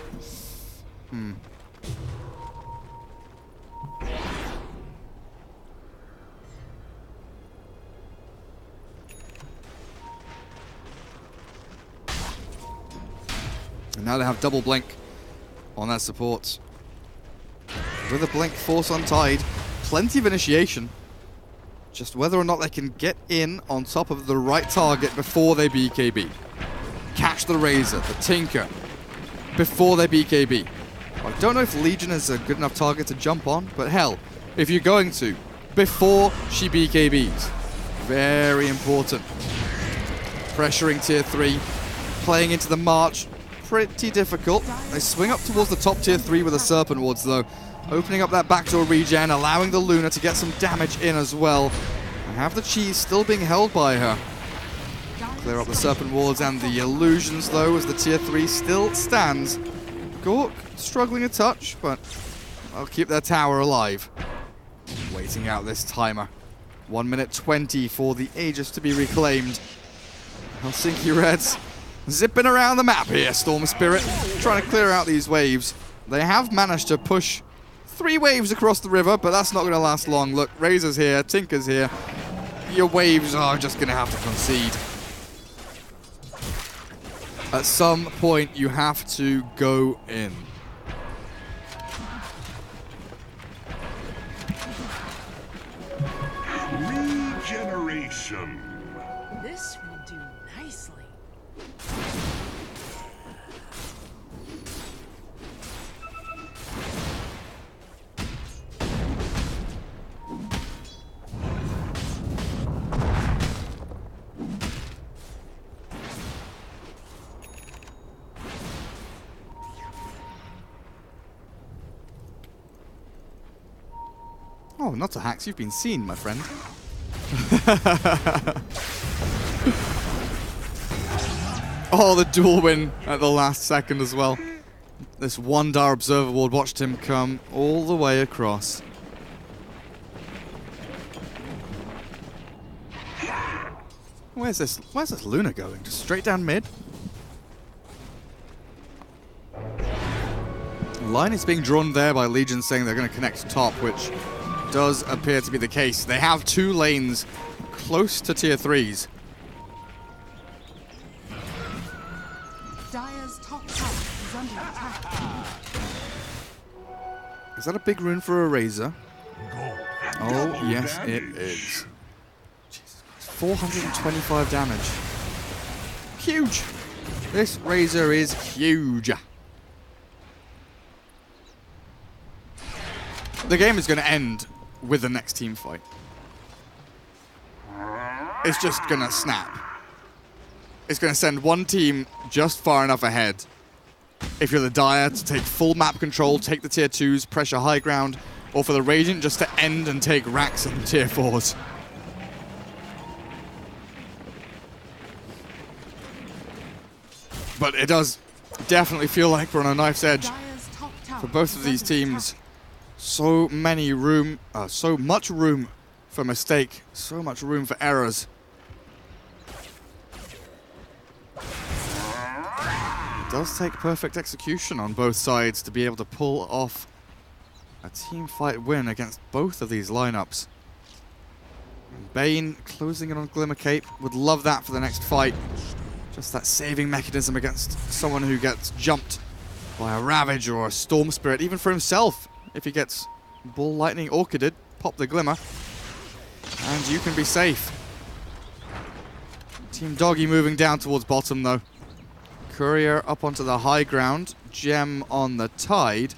Now they have double blink on their supports. With a blink force untied, plenty of initiation. Just whether or not they can get in on top of the right target before they BKB. Catch the Razor, the Tinker, before they BKB. I don't know if Legion is a good enough target to jump on, but hell, if you're going to, before she BKBs. Very important. Pressuring tier 3, playing into the march, pretty difficult. They swing up towards the top tier 3 with the Serpent Wards though, opening up that backdoor regen, allowing the Luna to get some damage in as well. And have the cheese still being held by her. Clear up the Serpent Wards and the illusions though, as the tier 3 still stands. Gork struggling a touch, but I'll keep their tower alive. Waiting out this timer. 1 minute 20 for the Aegis to be reclaimed. Helsinki Reds zipping around the map here, Storm Spirit, trying to clear out these waves. They have managed to push 3 waves across the river, but that's not going to last long. Look, Razor's here, Tinker's here. Your waves are just going to have to concede. At some point, you have to go in. Regeneration. This will do nicely. Oh, not a hacks, you've been seen, my friend. Oh, the dual win at the last second as well. This Wandar Observer Ward watched him come all the way across. Where's this Luna going? Just straight down mid? The line is being drawn there by Legion saying they're going to connect top, which does appear to be the case. They have 2 lanes close to tier 3s. Dire's top tower is under attack. Is that a big rune for a Razor? Oh, yes, it is. Jesus Christ, 425 damage. Huge! This Razor is huge. The game is going to end with the next team fight. It's just going to snap. It's going to send one team just far enough ahead. If you're the Dire, to take full map control, take the tier 2s, pressure high ground, or for the Radiant just to end and take racks and tier 4s. But it does definitely feel like we're on a knife's edge for both of these teams. So much room for mistake, so much room for errors. It does take perfect execution on both sides to be able to pull off a team fight win against both of these lineups. Bane closing in on Glimmer Cape, would love that for the next fight. Just that saving mechanism against someone who gets jumped by a Ravage or a Storm Spirit, even for himself. If he gets Ball Lightning Orchided, pop the Glimmer, and you can be safe. Team Doggie moving down towards bottom though. Courier up onto the high ground, Gem on the Tide.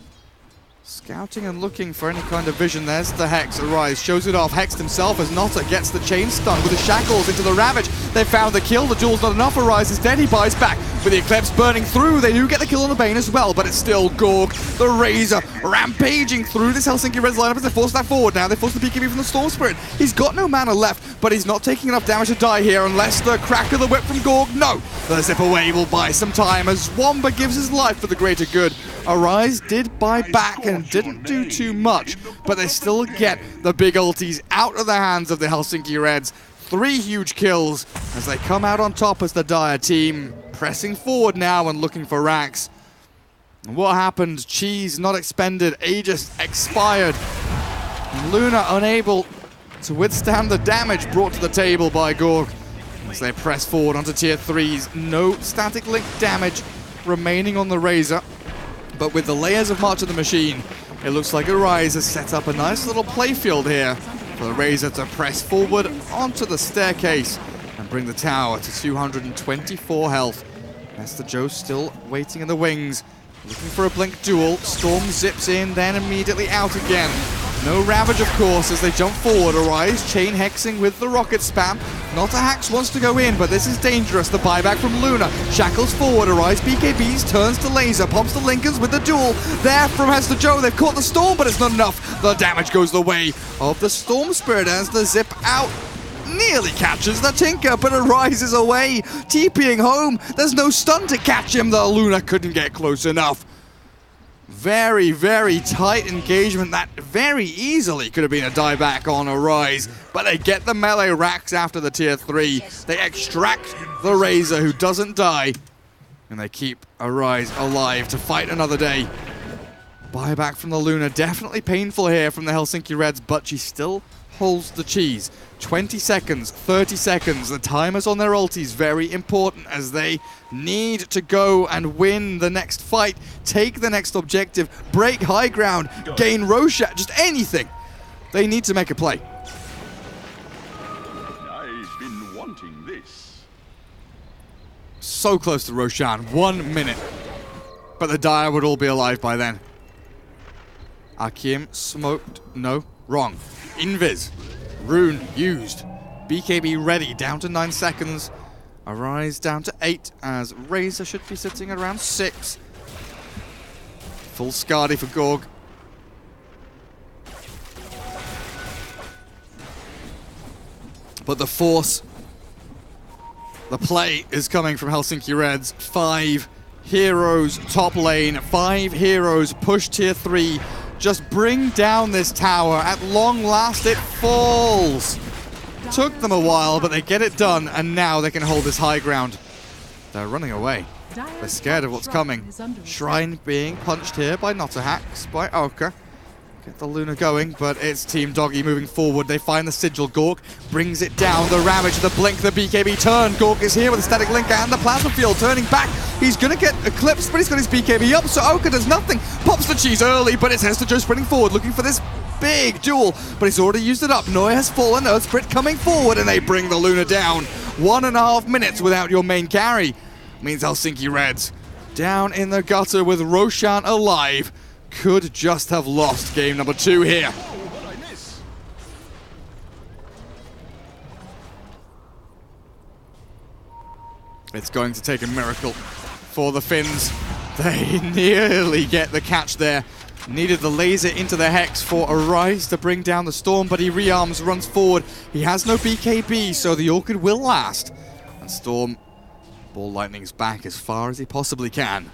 Scouting and looking for any kind of vision. There's the Hex. Arise shows it off. Hexed himself as Notta gets the chain stun with the shackles into the Ravage. They found the kill. The duel's not enough. Arise is dead. He buys back with the Eclipse burning through. They do get the kill on the Bane as well, but it's still Gorg, the Razor, rampaging through this Helsinki Reds lineup as they force that forward now. They force the BKB from the Storm Spirit. He's got no mana left, but he's not taking enough damage to die here unless the crack of the whip from Gorg. No! The zip away will buy some time as Wamba gives his life for the greater good. Arise did buy back and didn't do too much, but they still get the big ultis out of the hands of the Helsinki Reds. 3 huge kills as they come out on top as the Dire team, pressing forward now and looking for racks. And what happened? Cheese not expended, Aegis expired. And Luna unable to withstand the damage brought to the table by Gorg as they press forward onto tier 3s. No static link damage remaining on the Razor. But with the layers of March of the Machine, it looks like Arise has set up a nice little playfield here for the Razor to press forward onto the staircase and bring the tower to 224 health. Master Joe still waiting in the wings, looking for a blink duel. Storm zips in, then immediately out again. No Ravage, of course, as they jump forward. Arise chain hexing with the rocket spam. Not a Hax wants to go in, but this is dangerous. The buyback from Luna. Shackles forward. Arise BKBs, turns to laser. Pops the Linkers with the duel. There from Hester Joe. They've caught the Storm, but it's not enough. The damage goes the way of the Storm Spirit as the zip out nearly catches the Tinker, but Arise is away. TPing home. There's no stun to catch him. The Luna couldn't get close enough. Very, very tight engagement that very easily could have been a dieback on Arise, but they get the melee racks after the tier 3. They extract the Razor, who doesn't die, and they keep Arise alive to fight another day. Buyback from the Luna, definitely painful here from the Helsinki Reds, but she still holds the cheese. 20 seconds, 30 seconds, the timers on their ultis very important as they need to go and win the next fight, take the next objective, break high ground, gain Roshan, just anything. They need to make a play. I've been wanting this. So close to Roshan, 1 minute. But the Dire would all be alive by then. Akim smoked, no, wrong. Invis. Rune used. BKB ready, down to 9 seconds. Arise down to 8 as Razor should be sitting at around 6. Full Scardy for Gorg. But the force, the play is coming from Helsinki Reds. 5 heroes top lane, 5 heroes push tier 3. Just bring down this tower. At long last, it falls. Took them a while, but they get it done, and now they can hold this high ground. They're running away. They're scared of what's coming. Shrine being punched here by not a Hax, by Oka. Get the Luna going, but it's Team Doggie moving forward. They find the Sigil. Gork brings it down. The Ravage, the Blink, the BKB turn. Gork is here with the Static Link and the Plasma Field turning back. He's going to get eclipsed, but he's got his BKB up, so Oka does nothing. Pops the cheese early, but it's Hester Joe sprinting forward, looking for this big duel, but he's already used it up. Noya has fallen, Earthsprit coming forward, and they bring the Luna down. 1.5 minutes without your main carry. Means Helsinki Reds down in the gutter with Roshan alive. Could just have lost game number 2 here. It's going to take a miracle for the Finns. They nearly get the catch there. Needed the laser into the Hex for Arise to bring down the Storm, but he rearms, runs forward. He has no BKB, so the Orchid will last. And Storm ball lightning's back as far as he possibly can.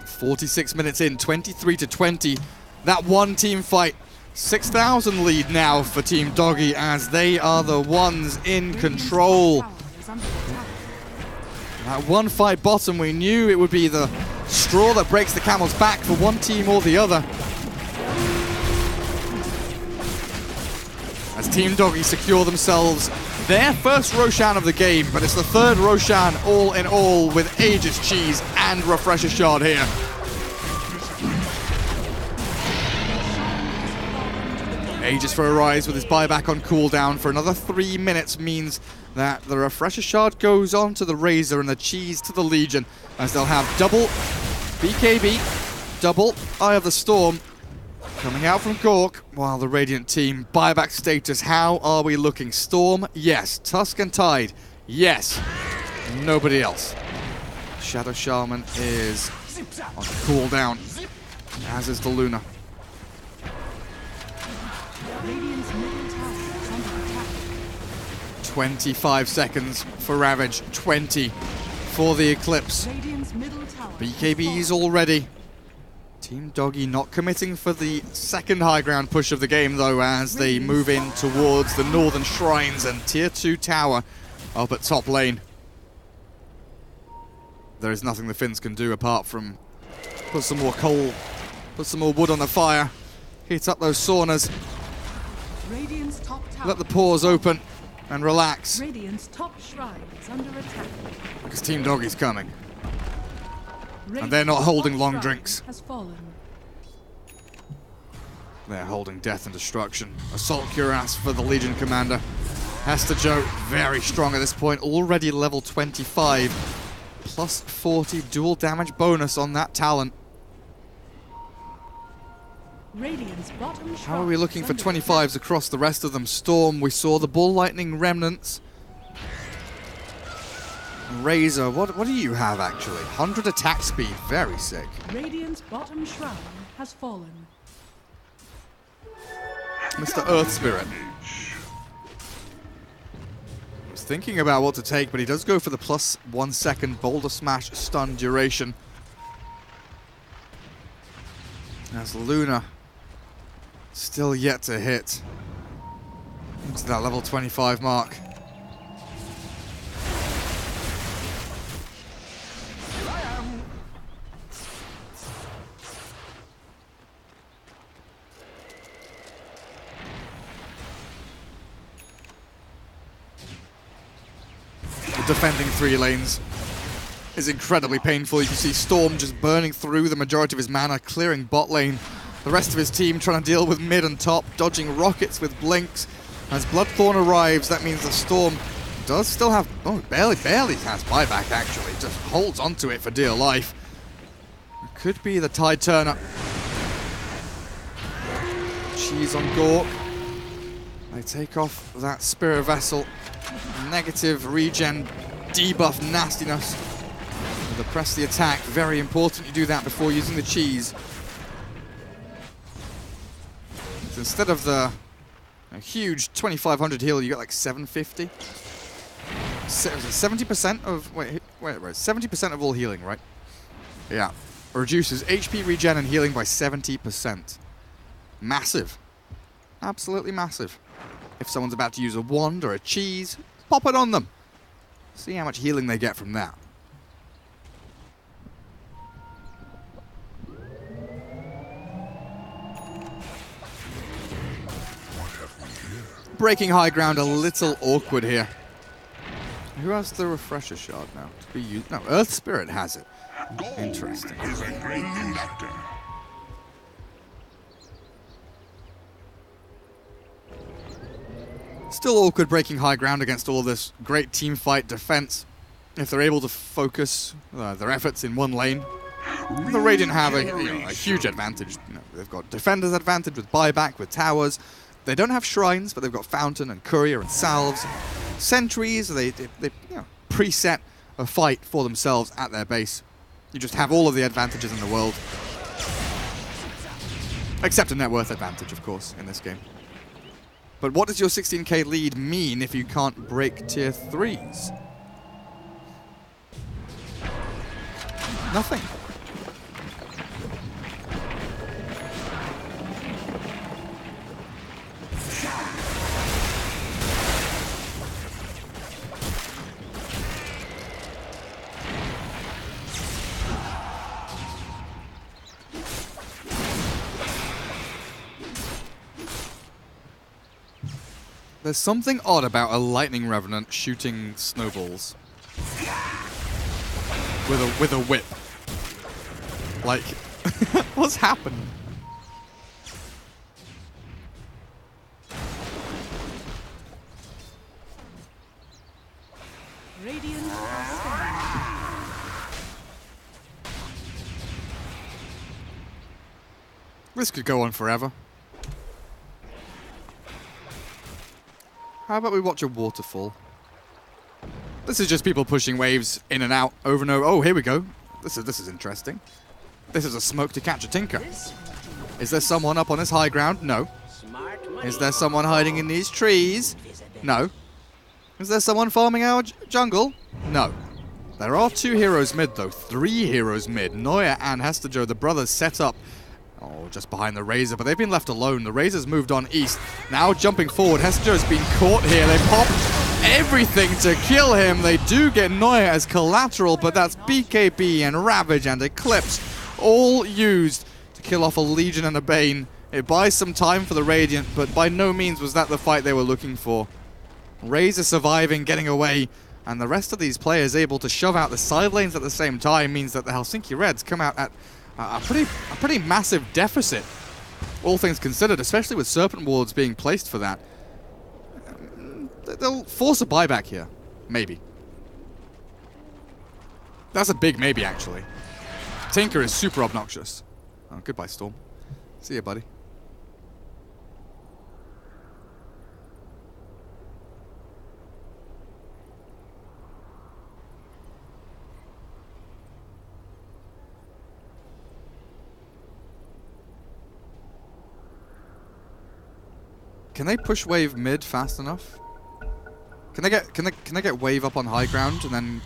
46 minutes in, 23-20. That one team fight. 6,000 lead now for Team Doggie as they are the ones in control. That one fight bottom, we knew it would be the straw that breaks the camel's back for one team or the other. As Team Doggie secure themselves their first Roshan of the game, but it's the third Roshan all in all with Aegis Cheese and Refresher Shard here. Aegis for Arise with his buyback on cooldown for another 3 minutes means that the Refresher Shard goes on to the Razor and the Cheese to the Legion, as they'll have double BKB, double Eye of the Storm coming out from Gork, while the Radiant team buyback status. How are we looking? Storm, yes. Tusk and Tide, yes. Nobody else. Shadow Shaman is on cooldown, as is the Luna. 25 seconds for Ravage, 20 for the Eclipse. BKB's already. Team Doggie not committing for the second high ground push of the game though, as they move in towards the northern shrines and tier 2 tower up at top lane. There is nothing the Finns can do apart from put some more coal, put some more wood on the fire, heat up those saunas, let the pores open, and relax. Radiant's top shrine is under attack. Because Team Doggie's coming. Radiant's they're not holding top long shrine drinks. Has fallen. They're holding death and destruction. Assault cuirass for the Legion commander. Hester Joe, very strong at this point, already level 25. Plus 40 dual damage bonus on that talent. Radiant's bottom How are we looking for shrine is under 25s across the rest of them? Storm, we saw the Ball Lightning Remnants. Razor, what do you have actually? 100 attack speed, very sick. attack. Radiant's bottom shrine has fallen. Mr. Earth Spirit. Was thinking about what to take, but he does go for the plus 1 second Boulder Smash stun duration. As Luna still yet to hit into that level 25 mark. Defending 3 lanes is incredibly painful. You can see Storm just burning through the majority of his mana, clearing bot lane. The rest of his team trying to deal with mid and top, dodging rockets with blinks. As Bloodthorn arrives, that means the Storm does still have... Oh, barely has buyback, actually. Just holds onto it for dear life. It could be the tide turner. Cheese on Gork. They take off that Spirit Vessel. Negative regen, debuff nastiness. The press the attack, very important you do that before using the cheese. So instead of the huge 2500 heal, you got like 750. 70% of, wait, 70% of all healing, right? Yeah. Reduces HP regen and healing by 70%. Massive. Absolutely massive. If someone's about to use a wand or a cheese, pop it on them. See how much healing they get from that. Breaking high ground a little awkward here. Who has the refresher shard now? To be used? No, Earth Spirit has it. Interesting. Still awkward breaking high ground against all this great team fight defense. If they're able to focus their efforts in one lane, the Radiant have a huge advantage. They've got defenders advantage with buyback, with towers. They don't have shrines, but they've got fountain and courier and salves. Sentries, they preset a fight for themselves at their base. You just have all of the advantages in the world. Except a net worth advantage, of course, in this game. But what does your 16k lead mean if you can't break tier 3s? Nothing. There's something odd about a Lightning Revenant shooting snowballs with a whip. Like, what's happened? Radiant This could go on forever. How about we watch a waterfall? This is just people pushing waves in and out over and over. Oh, here we go. This is interesting. This is a smoke to catch a tinker. Is there someone up on this high ground? No. Is there someone hiding in these trees? No. Is there someone farming our jungle? No. There are 2 heroes mid, though. 3 heroes mid. Neuer and Hestejo, the brothers, set up just behind the Razor, but they've been left alone. The Razor's moved on east. Now jumping forward, Hestejo's been caught here. They pop everything to kill him. They do get Neuer as collateral, but that's BKB and Ravage and Eclipse all used to kill off a Legion and a Bane. It buys some time for the Radiant, but by no means was that the fight they were looking for. Raze is surviving, getting away, and the rest of these players able to shove out the side lanes at the same time means that the Helsinki Reds come out at a pretty massive deficit, all things considered, especially with Serpent Wards being placed for that. They'll force a buyback here. Maybe. That's a big maybe, actually. Tinker is super obnoxious. Oh, goodbye, Storm. See ya, buddy. Can they push wave mid fast enough? Can they get wave up on high ground and then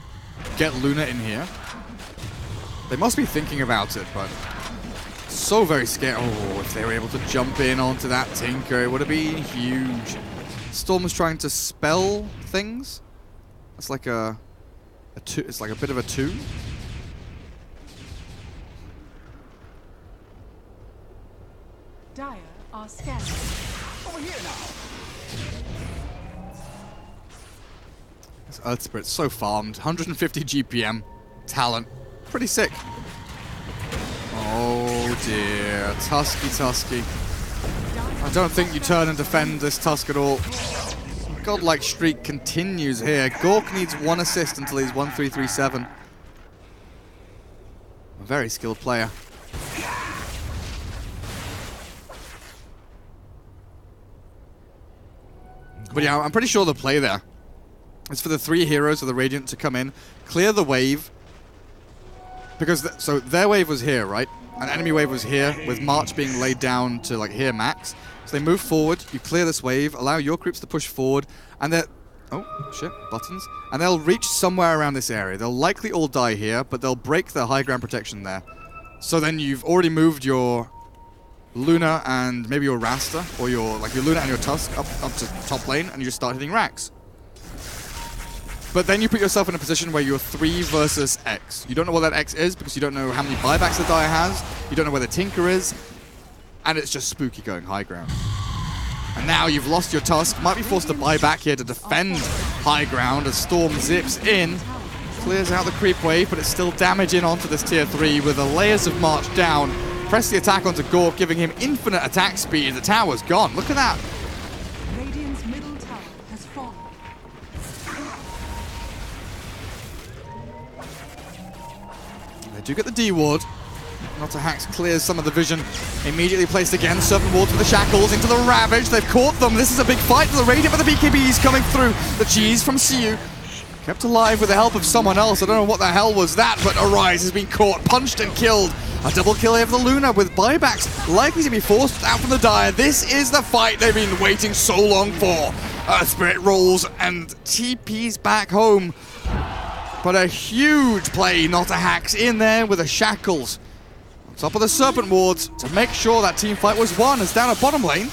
get Luna in here? They must be thinking about it, but so very scared. Oh, if they were able to jump in onto that Tinker, it would have been huge. Storm's trying to spell things. It's like a two. It's like a bit of a 2. Dire are scared. Over here now. This Earth Spirit's so farmed. 150 GPM. Talent. Pretty sick. Oh dear. Tusky. I don't think you turn and defend this Tusk at all. Godlike streak continues here. Gork needs 1 assist until he's 1337. A very skilled player. But yeah, I'm pretty sure the play there is for the 3 heroes of the Radiant to come in, clear the wave. Because, so their wave was here, right? An enemy wave was here, with March being laid down to, like, here max. So they move forward, you clear this wave, allow your creeps to push forward, and they're... Oh, shit, buttons. And they'll reach somewhere around this area. They'll likely all die here, but they'll break the high ground protection there. So then you've already moved your Luna and maybe your Rasta, or your Luna and your Tusk up to top lane, and you just start hitting racks. But then you put yourself in a position where you're 3 versus X. You don't know what that X is because you don't know how many buybacks the Dire has. You don't know where the Tinker is. And it's just spooky going high ground. And now you've lost your Tusk. Might be forced to buy back here to defend high ground as Storm zips in. Clears out the creep wave, but it's still damaging onto this tier 3 with the layers of March down. Press the attack onto Gork, giving him infinite attack speed. The tower's gone. Look at that. Radiant's middle tower has fallen. They do get the D ward. Notahax clears some of the vision. Immediately placed again. Serpent Ward with the shackles into the Ravage. They've caught them. This is a big fight for the Radiant, but the BKBs coming through. The G's from Siu. Kept alive with the help of someone else. I don't know what the hell was that, but Arise has been caught, punched and killed. A double kill here for the Luna with buybacks likely to be forced out from the Dire. This is the fight they've been waiting so long for. Earth Spirit rolls and TP's back home. But a huge play, Notahax in there with the shackles. On top of the Serpent Wards to make sure that team fight was won. It's down at bottom lane.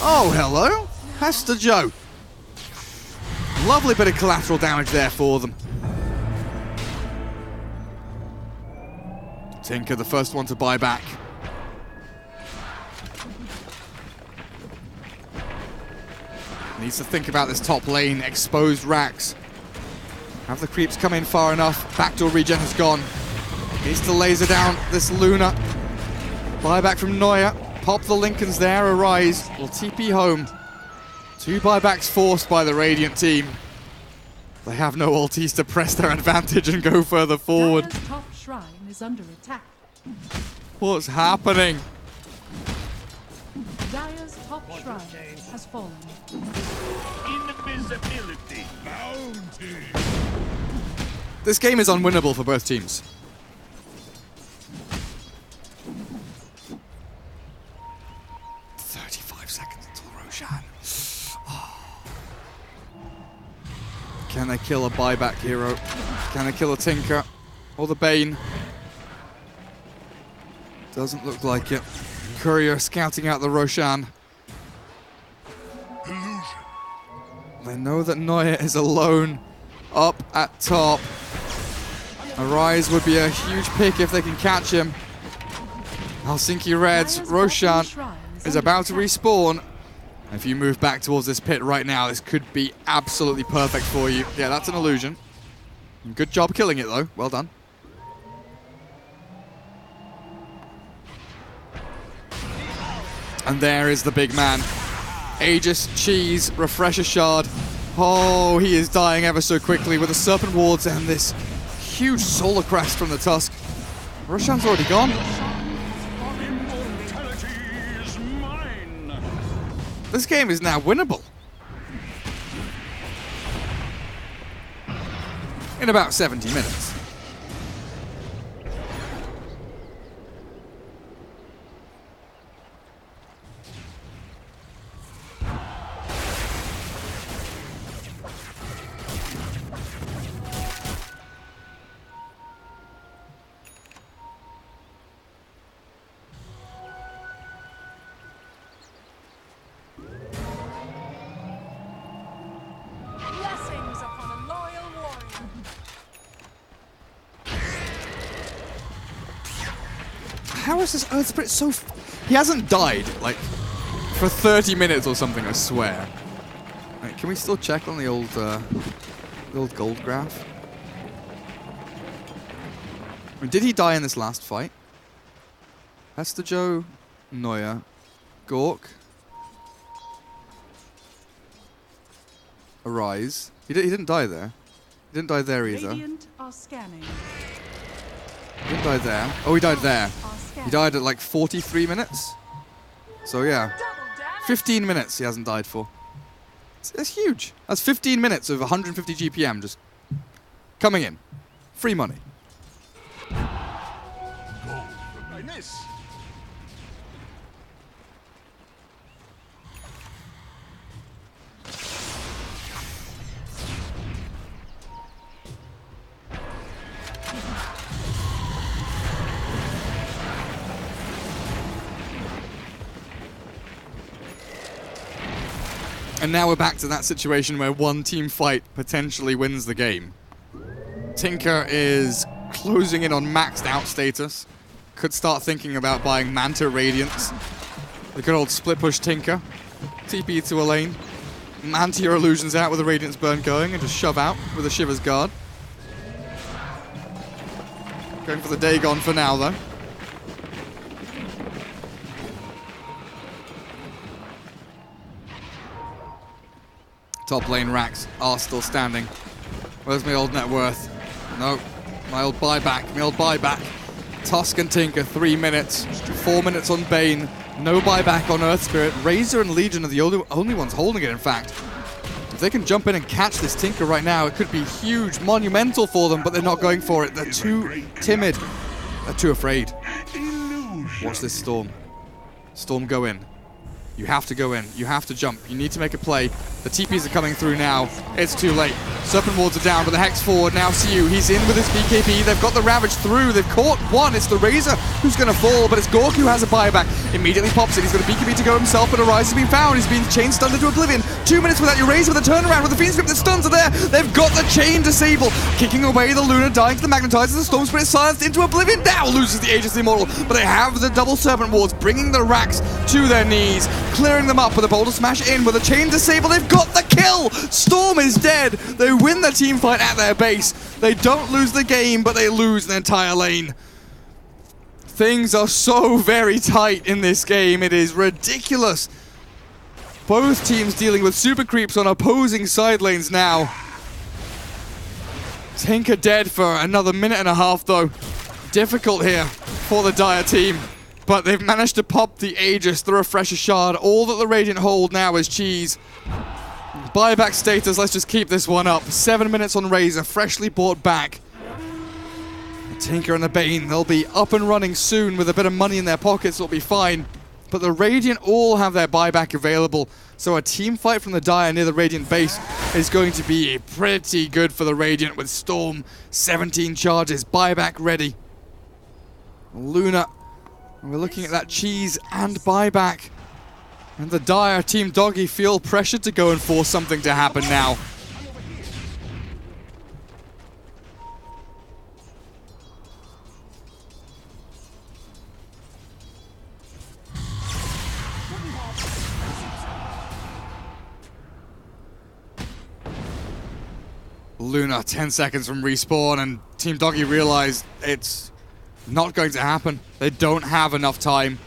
Oh, hello. Hester Joe. Lovely bit of collateral damage there for them. Tinker, the first one to buy back. Needs to think about this top lane. Exposed racks. Have the creeps come in far enough. Backdoor regen has gone. Needs to laser down this Luna. Buyback from Neuer. Pop the Lincolns there. Arise will TP home. 2 buybacks forced by the Radiant team. They have no ultis to press their advantage and go further forward. Dire's top shrine is under attack. What's happening? Dire's top shrine has fallen. Invisibility. Bounty. This game is unwinnable for both teams. Can they kill a buyback hero? Can they kill a Tinker? Or the Bane? Doesn't look like it. Courier scouting out the Roshan. They know that Neuer is alone up at top. Arise would be a huge pick if they can catch him. Helsinki Reds, Roshan is about to respawn. If you move back towards this pit right now, this could be absolutely perfect for you. Yeah, that's an illusion. Good job killing it, though. Well done. And there is the big man. Aegis, Cheese, Refresher Shard. Oh, he is dying ever so quickly with the Serpent Wards and this huge Solar Crest from the Tusk. Roshan's already gone. Immortality is mine. This game is now winnable. In about 70 minutes. Blessings upon a loyal warrior. How is this Earth Spirit so... He hasn't died, like, for 30 minutes or something, I swear. Right, can we still check on the old gold graph? I mean, did he die in this last fight? Hester Joe, Neuer, Gork, Arise. He didn't die there. He didn't die there either. Radiant are scanning. He didn't die there. Oh, he died there. Are scanning. He died at like 43 minutes. So yeah, Double damage. 15 minutes he hasn't died for. It's huge. That's 15 minutes of 150 GPM just coming in. Free money. I miss. And now we're back to that situation where one team fight potentially wins the game. Tinker is closing in on maxed out status. Could start thinking about buying Manta Radiance. The good old split push Tinker. TP to a lane. Manta your illusions out with a Radiance Burn going and just shove out with a Shiver's Guard. Going for the Dagon for now though. Top lane racks are still standing. Where's my old net worth? No. My old buyback. Tusk and Tinker, 3 minutes. 4 minutes on Bane. No buyback on Earth Spirit. Razor and Legion are the only ones holding it, in fact. If they can jump in and catch this Tinker right now, it could be huge, monumental for them, but they're not going for it. They're too timid. They're too afraid. Watch this Storm. Storm, go in. You have to go in. You have to jump. You need to make a play. The TPs are coming through now. It's too late. Serpent Wards are down, but the Hex forward. Now CU. He's in with his BKB. They've got the Ravage through. They've caught one. It's the Razor who's going to fall, but it's Gork who has a buyback. Immediately pops it. He's got a BKB to go himself, but Arise has been found. He's been chain stunned into oblivion. 2 minutes without your Razor with a turnaround with the Fiend Script. The stuns are there. They've got the chain disable. Kicking away the Luna, dying to the Magnetizer. The Storm Spirit silenced into oblivion. Now loses the Aegis Immortal, but they have the double Serpent Wards, bringing the racks to their knees, clearing them up with a Boulder Smash in with a chain disable. They've got the kill. Storm is dead. They win the team fight at their base. They don't lose the game, but they lose the entire lane. Things are so very tight in this game. It is ridiculous. Both teams dealing with super creeps on opposing side lanes now. Tinker dead for another minute and a half, though. Difficult here for the Dire team. But they've managed to pop the Aegis, the Refresher Shard. All that the Radiant hold now is cheese. Buyback status, let's just keep this one up. 7 minutes on Razor, freshly bought back. The Tinker and the Bane, they'll be up and running soon with a bit of money in their pockets, it'll be fine. But the Radiant all have their buyback available, so a team fight from the Dire near the Radiant base is going to be pretty good for the Radiant with Storm, 17 charges, buyback ready. Luna, we're looking at that cheese and buyback. And the Dire Team Doggie feel pressured to go and force something to happen now. Luna 10 seconds from respawn, and Team Doggie realized it's not going to happen. They don't have enough time.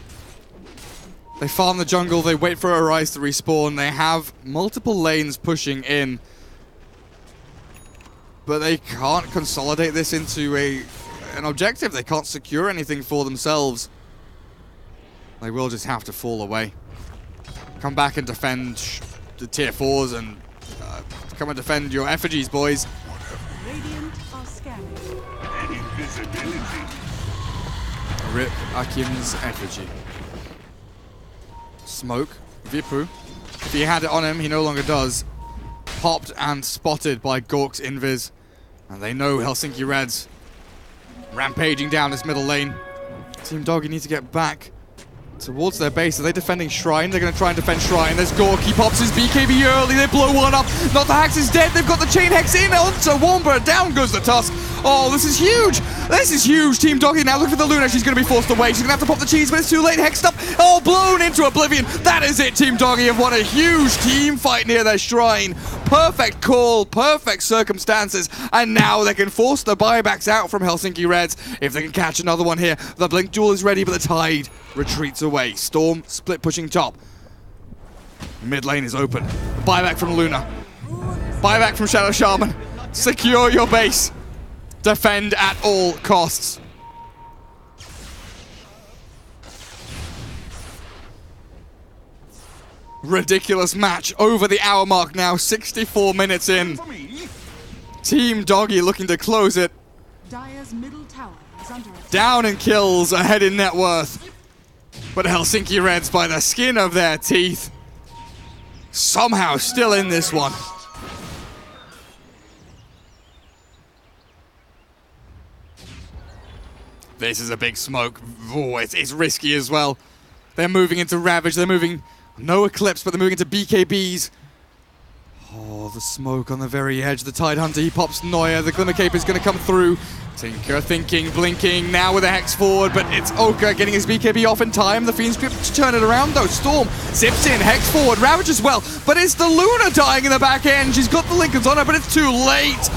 They farm the jungle, they wait for Arise to respawn, they have multiple lanes pushing in. But they can't consolidate this into an objective. They can't secure anything for themselves. They will just have to fall away. Come back and defend the tier 4s and come and defend your effigies, boys. Radiant are scanning. Invisibility. Rip Akim's effigy. Smoke. Vipu. If he had it on him, he no longer does. Popped and spotted by Gork's Invis. And they know Helsinki Reds rampaging down this middle lane. Team Doggie need to get back towards their base. Are they defending Shrine? They're going to try and defend Shrine. There's Gork. He pops his BKB early. They blow one up. Not the Hex is dead. They've got the Chain Hex in onto Womber. Down goes the Tusk. Oh, this is huge. This is huge. Team Doggie now looking for the Luna. She's going to be forced away. She's going to have to pop the cheese, but it's too late. Hexed up. Oh, blown into oblivion. That is it. Team Doggie have won a huge team fight near their Shrine. Perfect call. Perfect circumstances. And now they can force the buybacks out from Helsinki Reds. If they can catch another one here. The Blink Duel is ready, but the Tide retreats away. Storm split pushing top. Mid lane is open. Buyback from Luna. Buyback from Shadow Shaman. Secure your base. Defend at all costs. Ridiculous match over the hour mark now. 64 minutes in. For me. Team Doggie looking to close it. Dire's middle tower is under attack. Down in kills, ahead in net worth. But Helsinki Reds, by the skin of their teeth, somehow still in this one. This is a big smoke. Oh, it's risky as well. They're moving into Ravage. They're moving, no Eclipse, but they're moving into BKBs. Oh, the smoke on the very edge. The Tide Hunter, he pops Noya. The Glimmer Cape is going to come through. Tinker thinking, blinking, now with a Hex forward, but it's Oka getting his BKB off in time. The Fiend's Grip to turn it around though. Storm zips in, Hex forward, Ravage as well, but it's the Luna dying in the back end. She's got the Lincolns on her, but it's too late.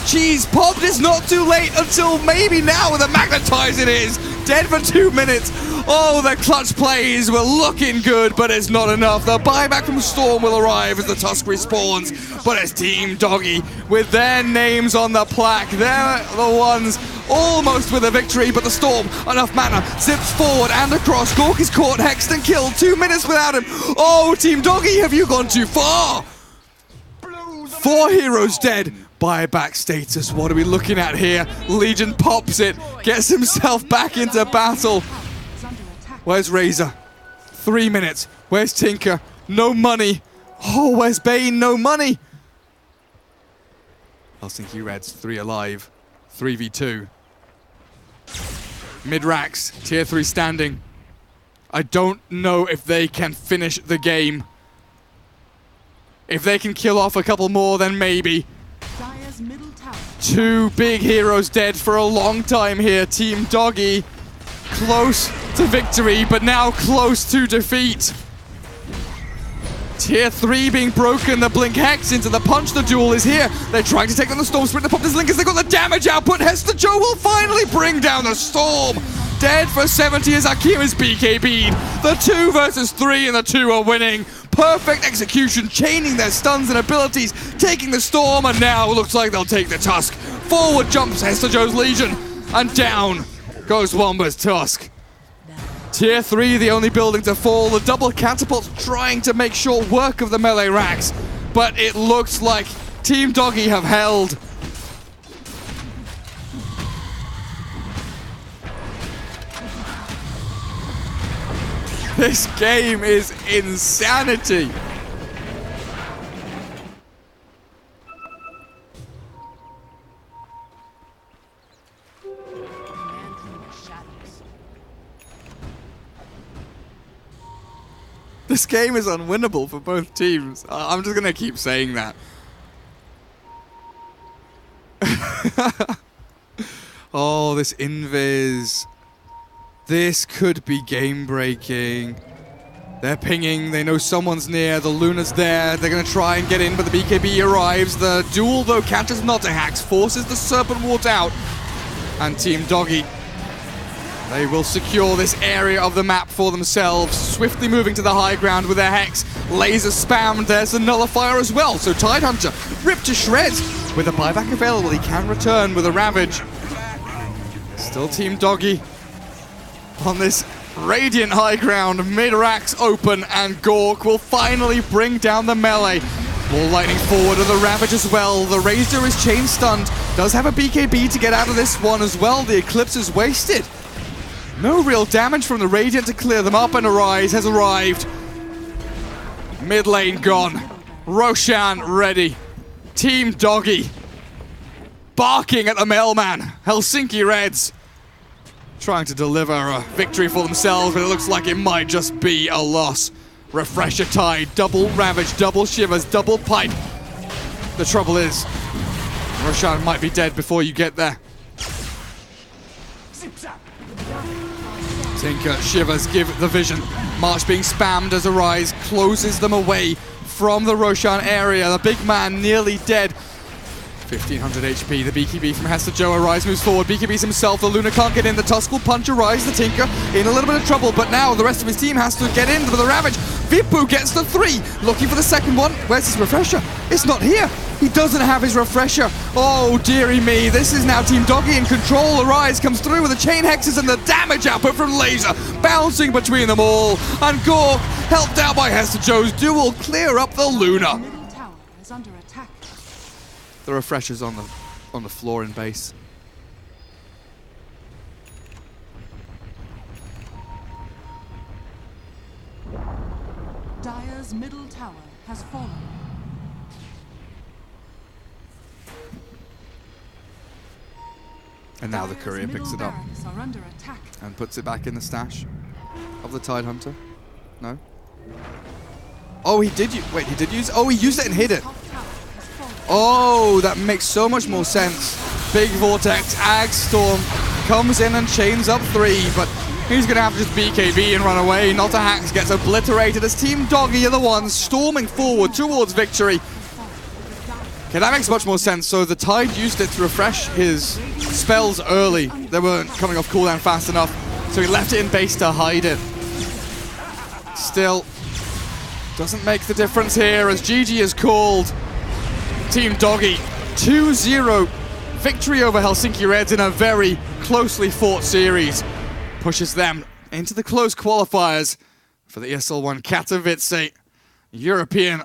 She's popped, it's not too late until maybe now with a Magnetize it is. Dead for 2 minutes. Oh, the clutch plays were looking good, but it's not enough. The buyback from Storm will arrive as the Tusk respawns, but it's Team Doggie with their names on the plaque. They're the ones almost with a victory, but the Storm, enough mana, zips forward and across. Gork is caught, hexed and killed. 2 minutes without him. Oh, Team Doggie, have you gone too far? 4 heroes dead. Buyback status, what are we looking at here? Legion pops it, gets himself back into battle. Where's Razor? 3 minutes. Where's Tinker? No money. Oh, where's Bane? No money. Helsinki Reds, 3 alive. 3v2. Mid-racks, tier 3 standing. I don't know if they can finish the game. If they can kill off a couple more, then maybe. Dire's middle tower. 2 big heroes dead for a long time here. Team Doggie close to victory, but now close to defeat. Tier 3 being broken. The Blink Hex into the punch. The duel is here. They're trying to take on the Storm Sprint. They pop this Linkers. They got the damage output. Hester Joe will finally bring down the Storm. Dead for 70 as Akim is BKB'd. The 2 versus 3 and the 2 are winning. Perfect execution, chaining their stuns and abilities, taking the Storm, and now looks like they'll take the Tusk. Forward jumps Hester Joe's Legion, and down goes Womber's Tusk. Tier 3, the only building to fall. The double catapults trying to make short work of the melee racks, but it looks like Team Doggie have held. This game is insanity. This game is unwinnable for both teams. I'm just going to keep saying that. Oh, this Invis. This could be game-breaking. They're pinging, they know someone's near, the Luna's there, they're going to try and get in, but the BKB arrives. The duel, though, catches not to Hacks, forces the Serpent Ward out. And Team Doggie, they will secure this area of the map for themselves, swiftly moving to the high ground with their Hex. Laser spammed, there's the Nullifier as well, so Tidehunter ripped to shreds. With a buyback available, he can return with a Ravage. Still Team Doggie on this Radiant high ground, mid-racks open, and Gork will finally bring down the melee. More lightning forward of the Ravage as well. The Razor is chain stunned. Does have a BKB to get out of this one as well. The Eclipse is wasted. No real damage from the Radiant to clear them up, and Arise has arrived. Mid lane gone. Roshan ready. Team Doggie barking at the mailman. Helsinki Reds trying to deliver a victory for themselves, but it looks like it might just be a loss. Refresher Tide, double Ravage, double Shivers, double Pipe. The trouble is, Roshan might be dead before you get there. Tinker, Shivers give the vision. March being spammed as Arise closes them away from the Roshan area. The big man nearly dead. 1500 HP, the BKB from Hester Joe. Arise moves forward, BKBs himself, the Luna can't get in, the Tusk will punch Arise, the Tinker in a little bit of trouble, but now the rest of his team has to get in for the Ravage. Vipu gets the 3, looking for the second one. Where's his Refresher? It's not here. He doesn't have his Refresher. Oh dearie me, this is now Team Doggie in control. Arise comes through with the chain hexes and the damage output from Laser, bouncing between them all, and Gork, helped out by Hester Joe's duel, clear up the Luna. Middle tower is under attack. The Refresher's on the floor in base. Dire's middle tower has fallen. And now the Dire's courier middle picks it up barracks are under attack. and puts it back in the stash of the Tidehunter. No? Oh, he did use... Wait, he did use... Oh, he used it and hit it. Top tower has fallen. Oh, that makes so much more sense. Big Vortex, Ag Storm comes in and chains up 3, but he's going to have to just BKB and run away. Not a Hacks gets obliterated as Team Doggie are the ones storming forward towards victory. Okay, that makes much more sense. So the Tide used it to refresh his spells early. They weren't coming off cooldown fast enough, so he left it in base to hide it. Still, doesn't make the difference here as GG is called. Team Doggie, 2-0 victory over Helsinki Reds in a very closely fought series. Pushes them into the close qualifiers for the ESL 1 Katowice European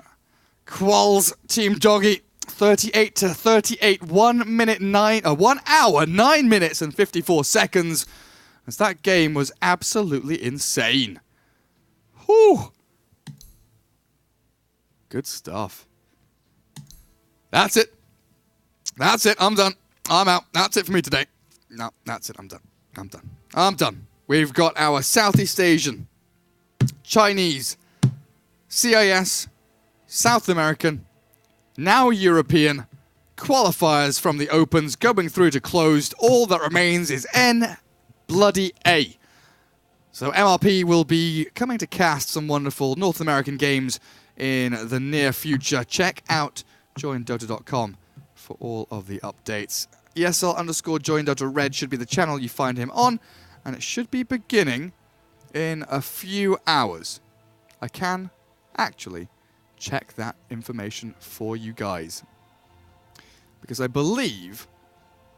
Quals. Team Doggie, 38-38, 1 hour, 9 minutes and 54 seconds. As that game was absolutely insane. Whew. Good stuff. That's it. That's it. I'm done. I'm out. That's it for me today. No, that's it. I'm done. I'm done. I'm done. We've got our Southeast Asian, Chinese, CIS, South American, now European qualifiers from the Opens going through to closed. All that remains is N-bloody-A. So MRP will be coming to cast some wonderful North American games in the near future. Check out joindota.com for all of the updates. ESL_joindota red should be the channel you find him on, and it should be beginning in a few hours. I can actually check that information for you guys, because I believe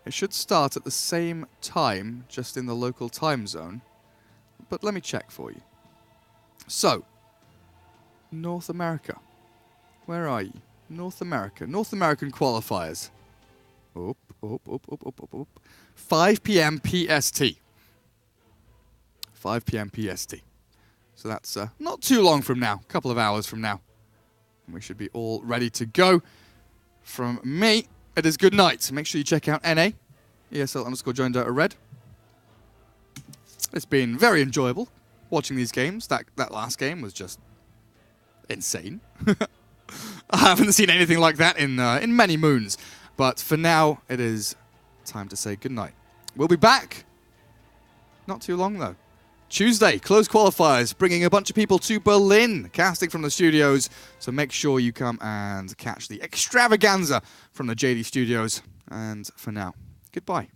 it should start at the same time, just in the local time zone. But let me check for you. So, North America. Where are you? North America. North American qualifiers. 5 p.m. PST. 5 p.m. PST. So that's not too long from now. A couple of hours from now. And we should be all ready to go. From me, it is good night. Make sure you check out NA. ESL_joindota red. It's been very enjoyable watching these games. That last game was just insane. I haven't seen anything like that in many moons. But for now, it is time to say goodnight. We'll be back. Not too long, though. Tuesday, closed qualifiers, bringing a bunch of people to Berlin, casting from the studios. So make sure you come and catch the extravaganza from the JD Studios. And for now, goodbye.